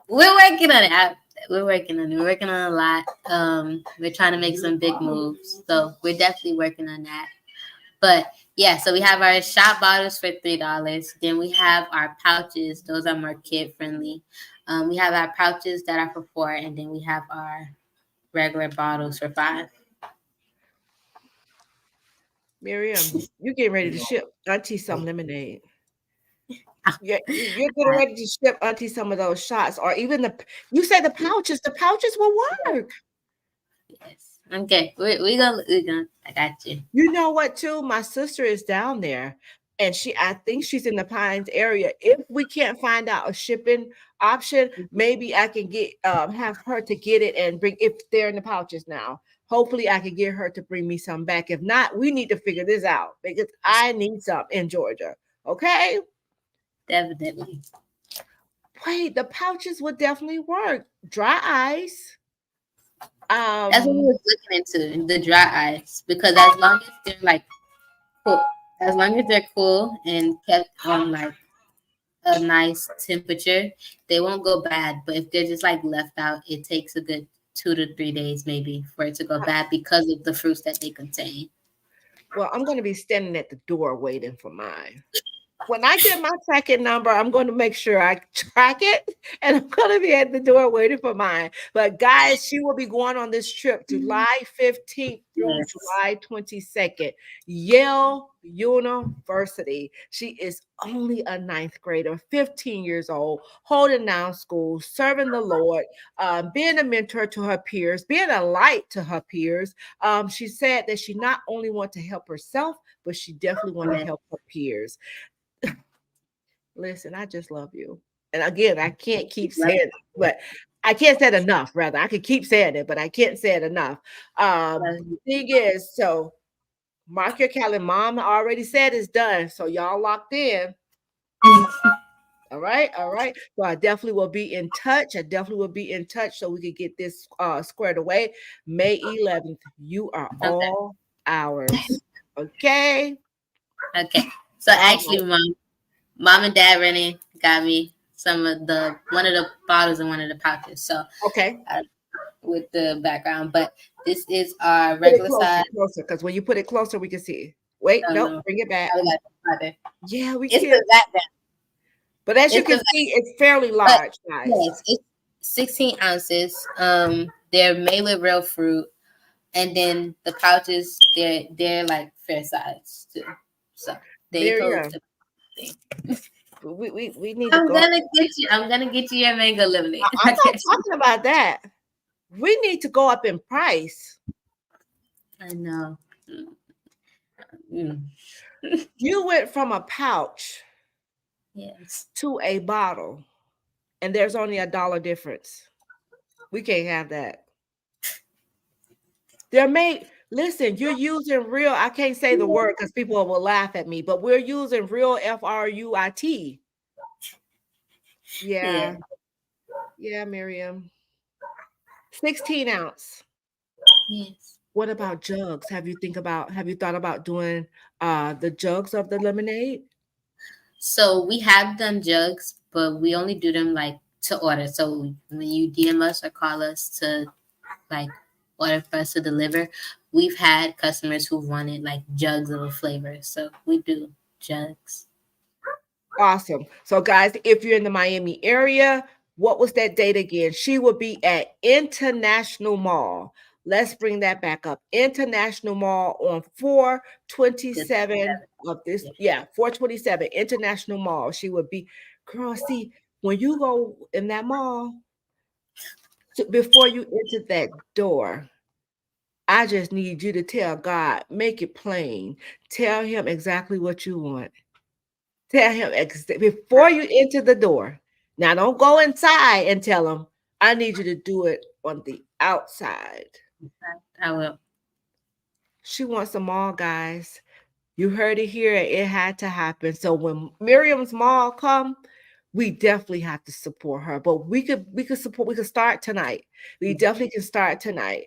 We're working on it. We're working on it. We're working on a lot. We're trying to make some big moves. So we're definitely working on that. But yeah, so we have our shot bottles for $3. Then we have our pouches. Those are more kid friendly. We have our pouches that are for $4, and then we have our regular bottles for $5. Miriam, you're getting ready to ship Auntie some lemonade. Yeah, you're getting ready to ship Auntie some of those shots, or even you say the pouches. The pouches will work. Yes. Okay. We gonna. I got you. You know what? Too, my sister is down there, and I think she's in the Pines area. If we can't find out a shipping option, maybe I can get have her to get it and bring. If they're in the pouches now, hopefully I can get her to bring me some back. If not, we need to figure this out because I need some in Georgia. Okay. Definitely. Wait, the pouches would definitely work. Dry ice. That's what we was looking into, the dry ice, because as long as they're like cool, as long as they're cool and kept on like a nice temperature, they won't go bad. But if they're just like left out, it takes a good 2 to 3 days maybe for it to go bad because of the fruits that they contain. Well, I'm going to be standing at the door waiting for mine. When I get my tracking number, I'm going to make sure I track it, and I'm going to be at the door waiting for mine. But guys, she will be going on this trip July 15th through July 22nd. Yale University. She is only a 9th grader, 15 years old, holding down school, serving the Lord, being a mentor to her peers, being a light to her peers. She said that she not only wants to help herself, but she definitely wants to help her peers. Listen, I just love you. And again, I can't keep saying it, but I can't say it enough. Rather, I could keep saying it, but I can't say it enough. The thing is, so mark your calendar. Mom already said it's done, so y'all locked in. All right. So I definitely will be in touch. So we can get this squared away. May 11th, you are all ours. Okay. Okay. So actually, Mom and Dad Rennie got me one of the bottles and one of the pouches. So okay, with the background, but this is our regular size. Closer, because when you put it closer, we can see. Wait, no, bring it back. Yeah, we can. It's that bad. But as you can see, it's fairly large, guys. Yes, it's 16 ounces. They're made with real fruit. And then the pouches, they're like fair size too. So they hold Miriam, the thing. we need to go. I'm gonna get you your mango lemonade. I'm not talking about that. We need to go up in price. I know. Mm. You went from a pouch Yes. to a bottle, and there's only $1 difference. We can't have that. They're made. Listen, you're using real. I can't say the word because people will laugh at me, but we're using real fruit. Yeah. Yeah, yeah, Miriam. 16 ounce. Yes. What about jugs? Have you thought about doing the jugs of the lemonade? So we have done jugs, but we only do them like to order. So when you DM us or call us to like order for us to deliver, we've had customers who wanted like jugs of a flavor. So we do jugs. Awesome. So, guys, if you're in the Miami area, what was that date again? She will be at International Mall. Let's bring that back up. International Mall on 427 of this. Yeah. Yeah, 427 International Mall. She would be, girl, see, when you go in that mall, before you enter that door, I just need you to tell God, make it plain. Tell him exactly what you want. Tell him before you enter the door. Now, don't go inside and tell him, I need you to do it on the outside. I will. She wants them all, guys. You heard it here. It had to happen. So when Miriam's mall come, we definitely have to support her. But we could start tonight. We definitely can start tonight.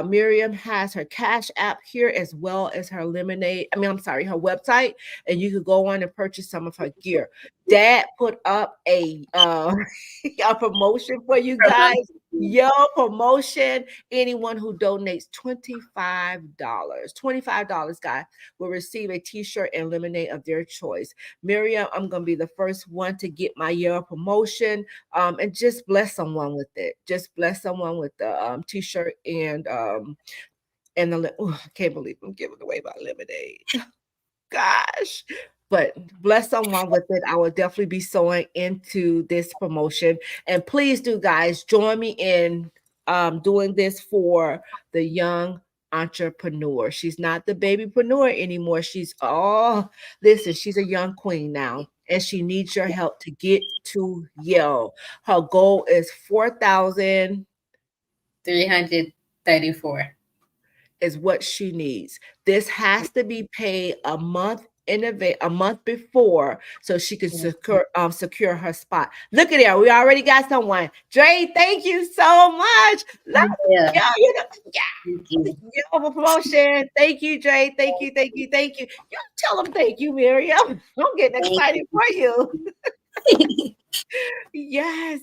Miriam has her Cash App here as well as her lemonade. I'm sorry, her website, and you could go on and purchase some of her gear. Dad put up a a promotion for you guys. Yo, promotion. Anyone who donates $25, guys, will receive a t-shirt and lemonade of their choice. Miriam, I'm going to be the first one to get my year promotion and just bless someone with it. Just bless someone with the t-shirt and I can't believe I'm giving away my lemonade. Gosh. But bless someone with it. I will definitely be sewing into this promotion. And please do, guys, join me in doing this for the young entrepreneur. She's not the babypreneur anymore. Listen, she's a young queen now. And she needs your help to get to Yale. Her goal is 4,000 334. is what she needs. This has to be paid a month in advance, a month before, so she can secure her spot. Look at there, we already got someone. Dre, thank you so much. Yeah. You have a promotion. Thank you, Dre. Thank you, thank you, thank you. You tell them thank you, Miriam. I'm getting excited for you. Yes.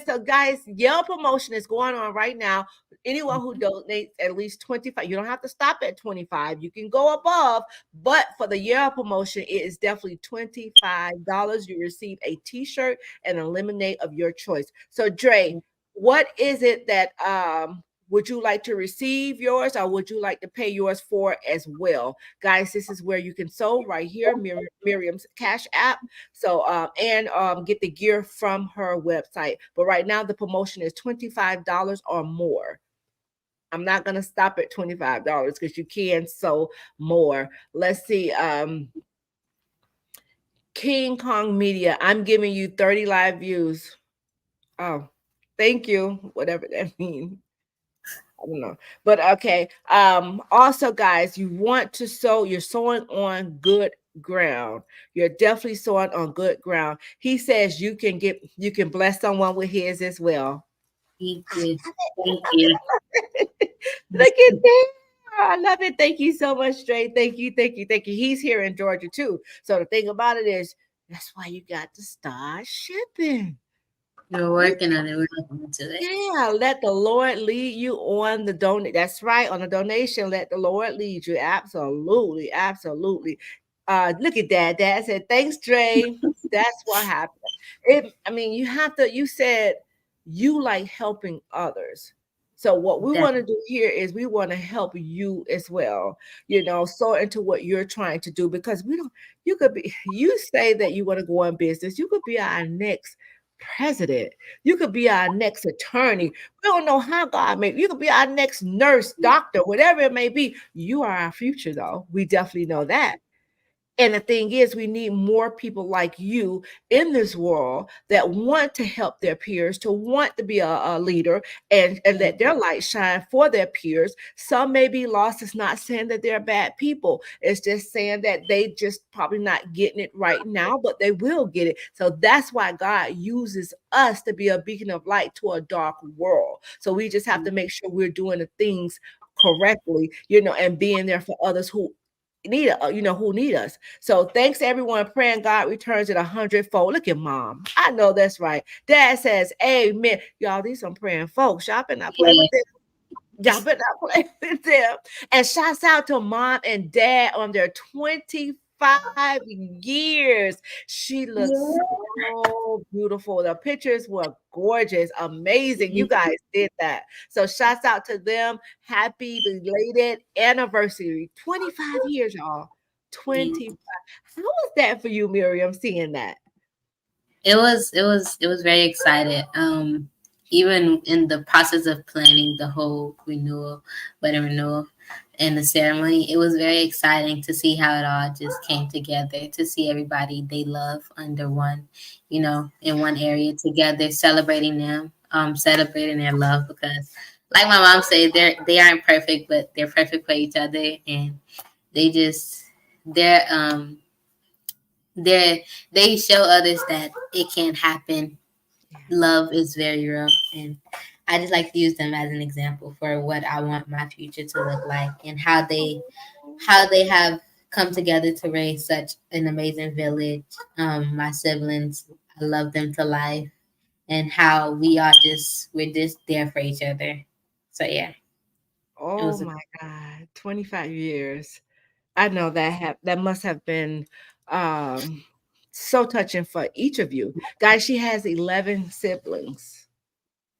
So, guys, Yale promotion is going on right now. Anyone who donates at least 25, you don't have to stop at 25. You can go above, but for the Yale promotion, it is definitely $25. You receive a t-shirt and a lemonade of your choice. So, Dre, what is it that would you like to receive yours, or would you like to pay yours for as well? Guys, this is where you can sew right here, Miriam's Cash App. So and get the gear from her website. But right now the promotion is $25 or more. I'm not gonna stop at $25 because you can sew more. Let's see. King Kong Media, I'm giving you 30 live views. Oh, thank you. Whatever that means. I don't know. But okay. Also, guys, you want to sow, you're sowing on good ground. You're definitely sowing on good ground. He says you can bless someone with his as well. Thank you. Thank you. Look at that. I love it. Thank you so much, Dre. Thank you. He's here in Georgia too. So the thing about it is, that's why you got to start shipping. We're working on it. We're looking into it. Yeah, let the Lord lead you on the donate. That's right, on the donation. Let the Lord lead you. Absolutely. Look at that. Dad said, "Thanks, Dre." That's what happened. You said you like helping others. So what we want to do here is we want to help you as well, so into what you're trying to do, because you say that you want to go on business. You could be our next president. You could be our next attorney. We don't know how God made you. Could be our next nurse, doctor, whatever it may be. You are our future, though. We definitely know that. And the thing is, we need more people like you in this world that want to help their peers, to want to be a leader and let their light shine for their peers. Some may be lost. It's not saying that they're bad people. It's just saying that they just probably not getting it right now, but they will get it. So that's why God uses us to be a beacon of light to a dark world. So we just have to make sure we're doing the things correctly, and being there for others who need us. So thanks everyone praying God returns it 100-fold. Look at mom. I know that's right. Dad says amen. Y'all, these some praying folks. Y'all better not play with them. Y'all better not play with them. And shouts out to mom and dad on their 25 years. She looks so beautiful. The pictures were gorgeous, amazing. You guys did that. So shouts out to them. Happy belated anniversary. 25 years, y'all. 25. How was that for you, Miriam, seeing that? It was very excited. Even in the process of planning the whole wedding renewal and the ceremony, it was very exciting to see how it all just came together, to see everybody they love under one, in one area together, celebrating them, celebrating their love, because like my mom said, they aren't perfect, but they're perfect for each other, and they show others that it can happen. Love is very real, and I just like to use them as an example for what I want my future to look like, and how they have come together to raise such an amazing village. My siblings, I love them to life, and how we're just there for each other. So yeah. Oh my God, 25 years. I know that must have been so touching for each of you. Guys, she has 11 siblings.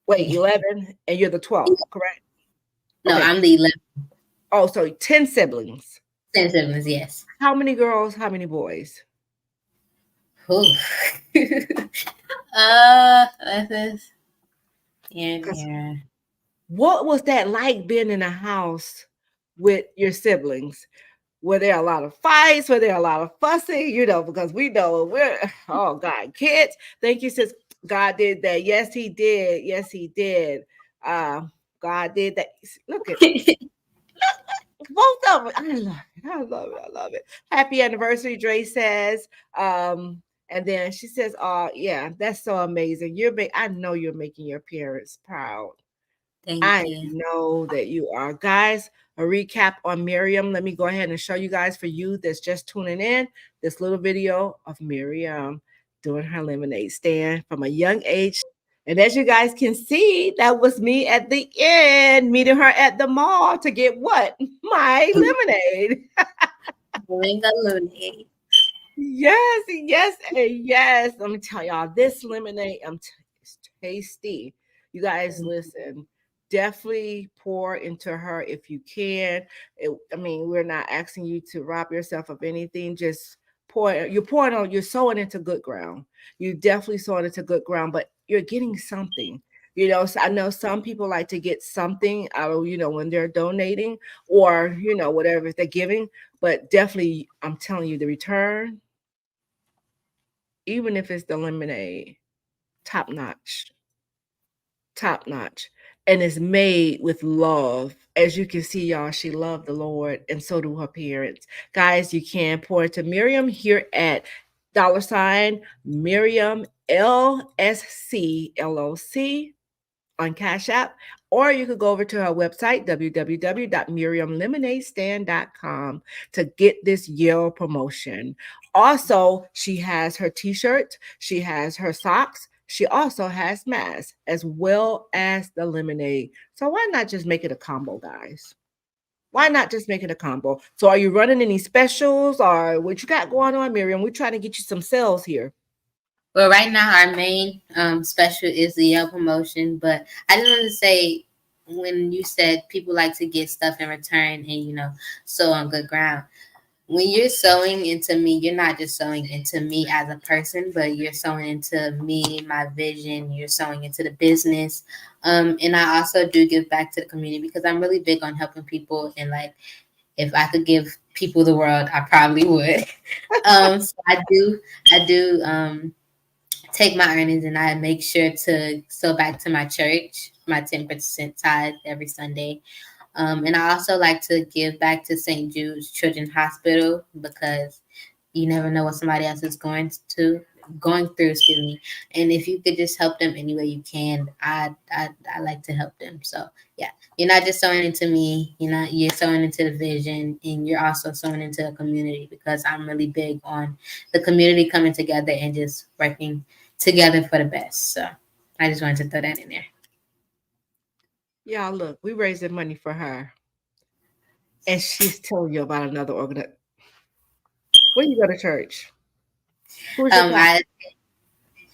Wait, 11, and you're the 12th, correct? No, okay. I'm the 11th. Oh, so 10 siblings. 10 siblings, yes. How many girls, how many boys? Yeah. What was that like being in a house with your siblings? Were there a lot of fights? Were there a lot of fussing? Because we know oh God, kids. Thank you, sis. God did that. Yes, he did. Yes, he did. God did that. Look at both of them. I love it. Happy anniversary, Dre says. And then she says, "Oh, yeah, that's so amazing. I know you're making your parents proud. Thank you. I know that you are." Guys, a recap on Miriam. Let me go ahead and show you guys, for you that's just tuning in, this little video of Miriam doing her lemonade stand from a young age. And as you guys can see, that was me at the end, meeting her at the mall to get what? My lemonade. Lemonade. Yes, and yes. Let me tell y'all, this lemonade, it's tasty. You guys listen. Definitely pour into her if you can. We're not asking you to rob yourself of anything. Just pour. You're sowing into good ground. You definitely sowing into good ground, but you're getting something. So I know some people like to get something out of, when they're donating or, whatever they're giving, but definitely, I'm telling you, the return, even if it's the lemonade, top notch. And it's made with love. As you can see, y'all, she loved the Lord, and so do her parents. Guys, you can pour it to Miriam here at $ Miriam LSC LLC on Cash App, or you could go over to her website, www.miriamlemonadestand.com, to get this Yale promotion. Also, she has her t-shirts, she has her socks, she also has masks, as well as the lemonade. So why not just make it a combo, guys? Why not just make it a combo? So are you running any specials, or what you got going on, Miriam? We're trying to get you some sales here. Well, right now our main special is the Yale promotion, but I just want to say when you said people like to get stuff in return and sow on good ground. When you're sewing into me, you're not just sewing into me as a person, but you're sewing into me, my vision. You're sewing into the business. And I also do give back to the community because I'm really big on helping people. And like, if I could give people the world, I probably would. So I do take my earnings and I make sure to sow back to my church, my 10% tithe every Sunday. And I also like to give back to St. Jude's Children's Hospital because you never know what somebody else is going through, excuse me. And if you could just help them any way you can, I like to help them. So yeah, you're not just sewing into me, you're sewing into the vision, and you're also sewing into the community because I'm really big on the community coming together and just working together for the best. So I just wanted to throw that in there. Y'all, look, we raising money for her, and she's telling you about another organization. Where you go to church? Who's your pastor?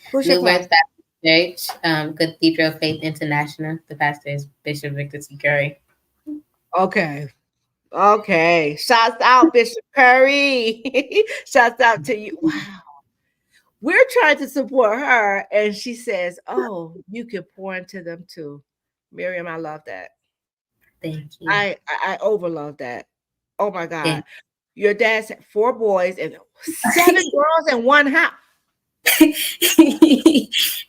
Who's your New Birth pastor? Baptist Church, Cathedral of Faith International. The pastor is Bishop Victor C. Curry. Okay. Shouts out, Bishop Curry. Shouts out to you. Wow. We're trying to support her, and she says, "Oh, you can pour into them too." Miriam, I love that. Thank you. I overlove that. Oh my God. Thank Your dad's 4 boys and 7 girls in one house.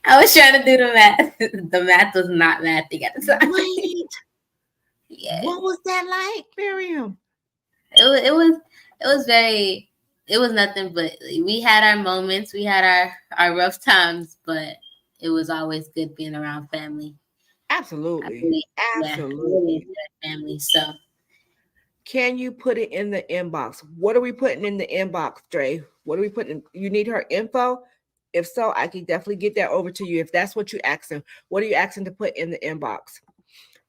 I was trying to do the math. The math was not mathing at the time. Wait. Yeah. What was that like, Miriam? It was nothing but we had our moments, we had our rough times, but it was always good being around family. Absolutely. Absolutely. Yeah, really family. So can you put it in the inbox? What are we putting in the inbox, Dre? What are we putting? You need her info? If so, I can definitely get that over to you. If that's what you're asking, what are you asking to put in the inbox?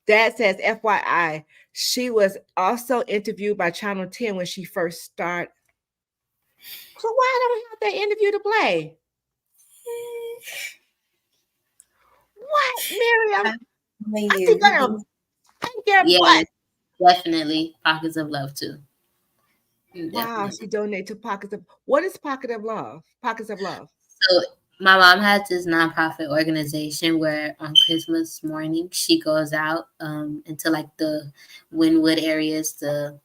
Dad says, FYI, she was also interviewed by Channel 10 when she first started. So why don't we have that interview to play? What, Miriam? I think I am. Yeah, definitely pockets of love too. Wow, she donated to Pockets of. What is Pocket of Love? Pockets of Love. So my mom has this nonprofit organization where on Christmas morning she goes out into like the Wynwood areas, the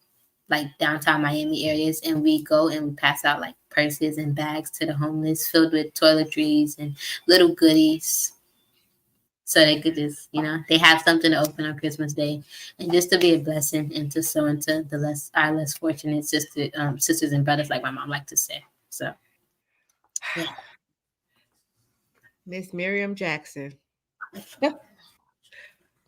like downtown Miami areas, and we go and we pass out like purses and bags to the homeless filled with toiletries and little goodies. So they could just, they have something to open on Christmas Day, and just to be a blessing and to sow into our less fortunate sisters and brothers, like my mom liked to say. So, yeah. Miss Miriam Jackson.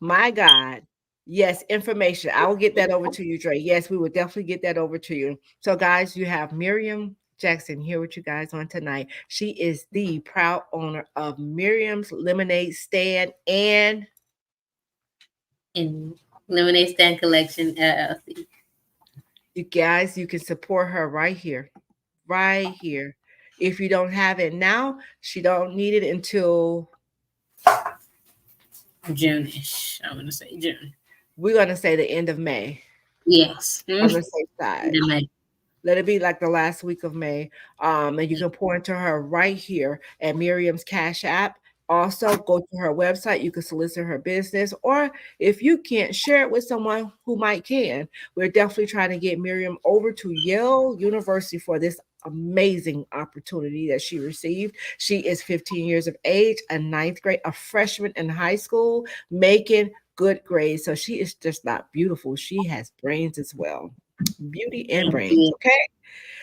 My God. Yes, information. I will get that over to you, Dre. Yes, we will definitely get that over to you. So, guys, you have Miriam Jackson here with you guys on tonight. She is the proud owner of Miriam's Lemonade Stand and Lemonade Stand Collection LLC. You guys, you can support her right here. Right here. If you don't have it now, she don't need it until June-ish. I'm gonna say June. We're gonna say the end of May. Yes. On the safe side. End of May. Let it be like the last week of May. And you can pour into her right here at Miriam's Cash App. Also, go to her website. You can solicit her business, or if you can't, share it with someone who might can. We're definitely trying to get Miriam over to Yale University for this amazing opportunity that she received. She is 15 years of age, a 9th grade, a freshman in high school, making good grades. So she is just not beautiful. She has brains as well. Beauty and brains. Okay.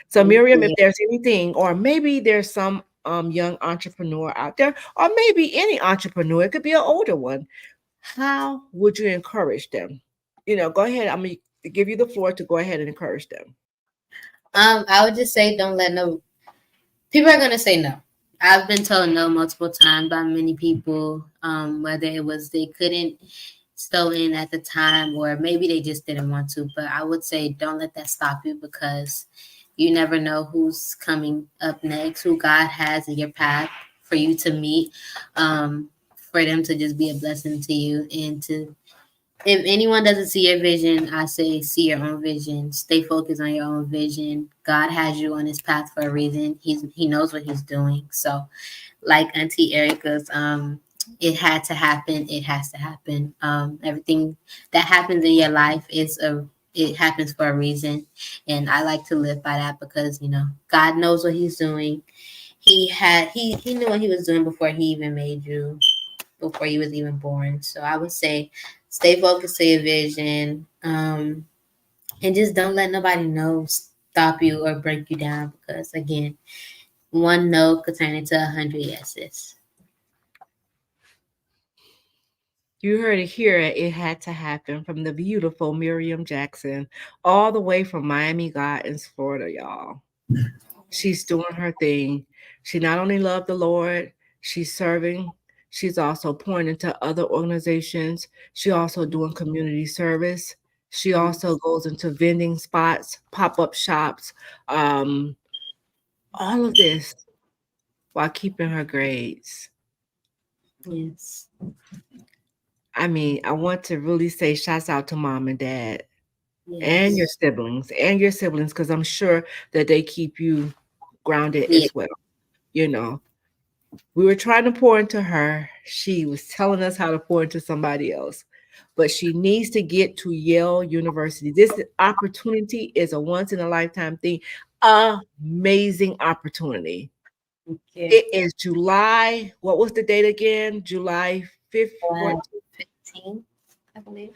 So Miriam, if there's anything, or maybe there's some young entrepreneur out there, or maybe any entrepreneur, it could be an older one, how would you encourage them? Go ahead. I'm gonna give you the floor to go ahead and encourage them. I would just say don't let people are gonna say no. I've been told no multiple times by many people, whether it was they couldn't sew in at the time or maybe they just didn't want to. But I would say don't let that stop you, because you never know who's coming up next, who God has in your path for you to meet, for them to just be a blessing to you and to If anyone doesn't see your vision, I say see your own vision. Stay focused on your own vision. God has you on his path for a reason. He knows what he's doing. So, like Auntie Erica's, it had to happen. It has to happen. Everything that happens in your life it happens for a reason, and I like to live by that because God knows what he's doing. He knew what he was doing before he even made you, before you was even born. So I would say stay focused to your vision, and just don't let nobody know stop you or break you down, because again, one no could turn into 100 yeses. You heard it here. It had to happen from the beautiful Miriam Jackson, all the way from Miami Gardens, Florida, y'all. She's doing her thing. She not only loved the Lord, she's serving. She's also pouring into other organizations. She also doing community service. She also goes into vending spots, pop-up shops, um, all of this while keeping her grades. Yes. I mean, I want to really say shouts out to mom and dad and Yes. your siblings, because I'm sure that they keep you grounded Yeah. as well. You know, we were trying to pour into her. She was telling us how to pour into somebody else. But she needs to get to Yale University. This opportunity is a once in a lifetime thing. Amazing opportunity. Okay. It is July. What was the date again? July 5th, 14th. 15, I believe.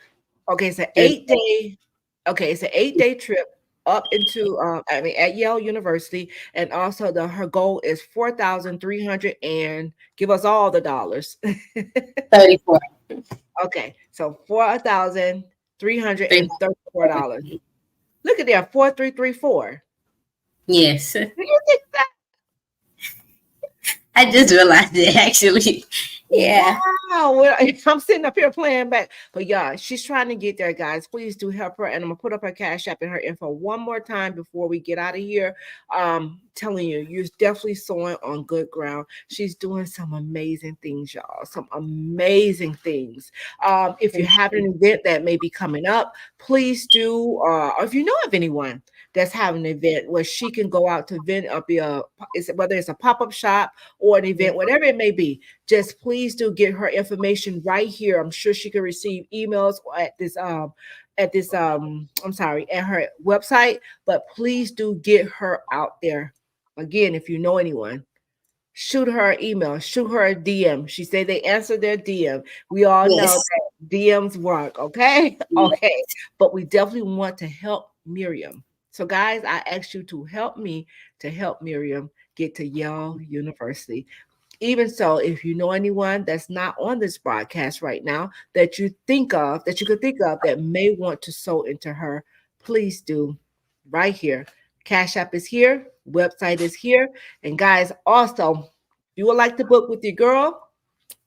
Okay, it's an Through 8 day. Okay, it's an 8 day trip up into at Yale University, and also her goal is 4,300, and give us all the dollars. 34. Okay, so $4,334. 3. Look at there, 4,334. Yes. Do you think that? I just realized it actually. Yeah. Wow, I'm sitting up here playing back, but yeah, she's trying to get there, guys. Please do help her, and I'm gonna put up her cash app and her info one more time before we get out of here. Telling you, you're definitely sowing on good ground. She's doing some amazing things, y'all. Some amazing things. If you have an event that may be coming up, please do. Or if you know of anyone that's having an event where she can go out to event up, whether it's a pop up shop or an event, whatever it may be, just please do get her information right here. I'm sure she can receive emails at her website, but please do get her out there. Again, if you know anyone, shoot her an email, shoot her a DM. She said they answer their DM. We all know Yes. that DMs work, okay? Okay. But we definitely want to help Miriam. So, guys, I ask you to help me to help Miriam get to Yale University. Even so, if you know anyone that's not on this broadcast right now that you could think of that may want to sow into her, please do right here. Cash App is here, website is here. And guys, also, if you would like to book with your girl,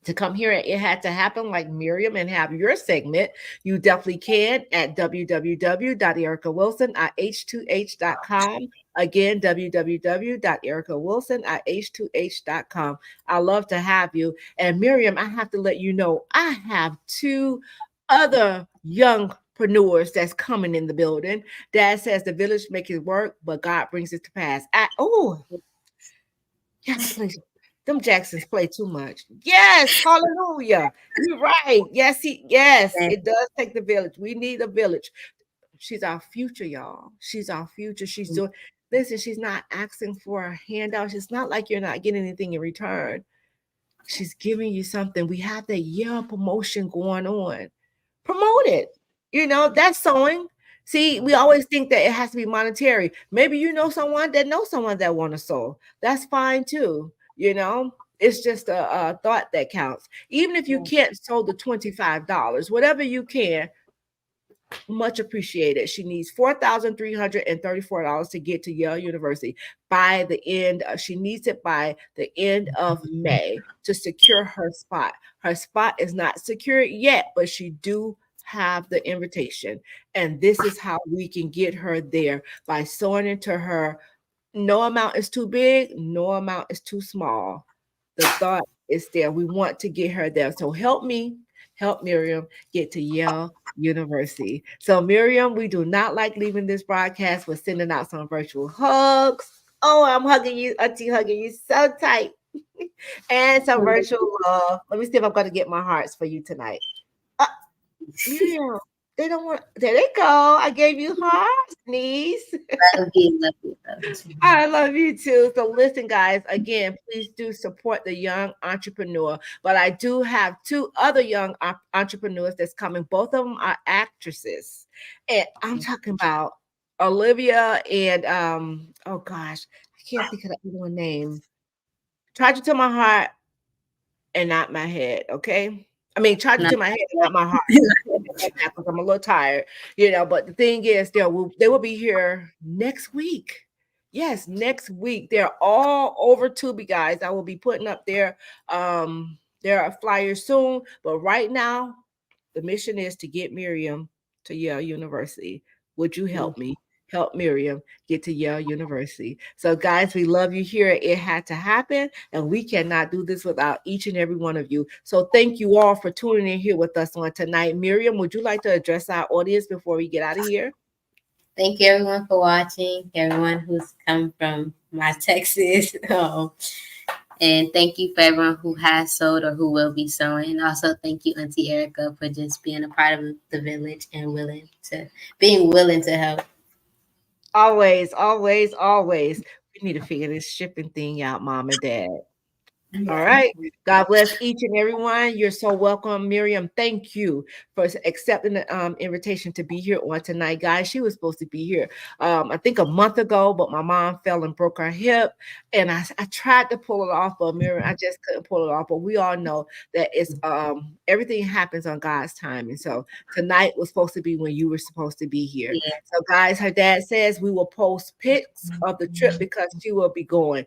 to come here, it had to happen like Miriam and have your segment, you definitely can at www.authorericawilson.h2h.com. Again, www.authorericawilson.h2h.com. I love to have you. And Miriam, I have to let you know, I have two other youngpreneurs that's coming in the building. Dad says the village makes it work, but God brings it to pass. Yes, please. Them Jacksons play too much. Yes, hallelujah. You're right. Yes, it does take the village. We need a village. She's our future, y'all. She's our future. She's doing listen, she's not asking for a handout. It's not like you're not getting anything in return. She's giving you something. We have that year promotion going on. Promote it. That's sewing. See, we always think that it has to be monetary. Maybe you know someone that want to sew. That's fine too. It's just a thought that counts. Even if you can't sew the $25, whatever you can, much appreciated. She needs $4,334 to get to Yale University by the end. She needs it by the end of May to secure her spot. Her spot is not secured yet, but she do have the invitation. And this is how we can get her there, by sewing into her. No amount is too big, no amount is too small. The thought is there. We want to get her there. So help me help Miriam get to Yale University. So, Miriam, we do not like leaving this broadcast. We're sending out some virtual hugs. Oh, I'm hugging you, Auntie, hugging you so tight. And some virtual love. Let me see if I'm going to get my hearts for you tonight. Miriam, they don't want. There they go. I gave you hearts, niece. Love you, love you, love you. I love you too. So listen, guys, again, please do support the young entrepreneur. But I do have two other young entrepreneurs that's coming. Both of them are actresses. And I'm talking about Olivia and oh gosh, I can't think of the other one name. Charge it to my heart and not my head, okay? I mean, charge it to my head and not my heart. Because I'm a little tired, but the thing is, they will be here next week. Yes, next week. They're all over Tubi, guys. I will be putting up their flyers soon. But right now, the mission is to get Miriam to Yale University. Would you help me? Help Miriam get to Yale University. So, guys, we love you here. It had to happen, and we cannot do this without each and every one of you. So, thank you all for tuning in here with us on tonight. Miriam, would you like to address our audience before we get out of here? Thank you, everyone, for watching. Everyone who's come from my Texas. And thank you for everyone who has sewed or who will be sewing. And also thank you, Auntie Erica, for just being a part of the village and being willing to help. Always, always, always. We need to figure this shipping thing out, Mom and Dad. All right. God bless each and every one. You're so welcome, Miriam. Thank you for accepting the invitation to be here on tonight, guys. She was supposed to be here, I think a month ago, but my mom fell and broke her hip, and I tried to pull it off, but Miriam, I just couldn't pull it off. But we all know that it's everything happens on God's time, and so tonight was supposed to be when you were supposed to be here. Yeah. So, guys, her dad says we will post pics of the trip because she will be going.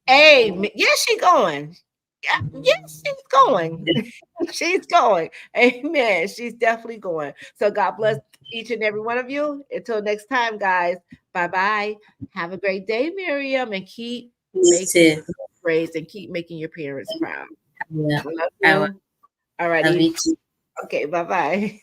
Hey, yes, she's going. Yes, she's going. She's going. Amen. She's definitely going. So God bless each and every one of you. Until next time, guys. Bye-bye. Have a great day, Miriam, and keep making praise and keep making your parents proud. Yeah. Love you. All righty. Okay, bye-bye.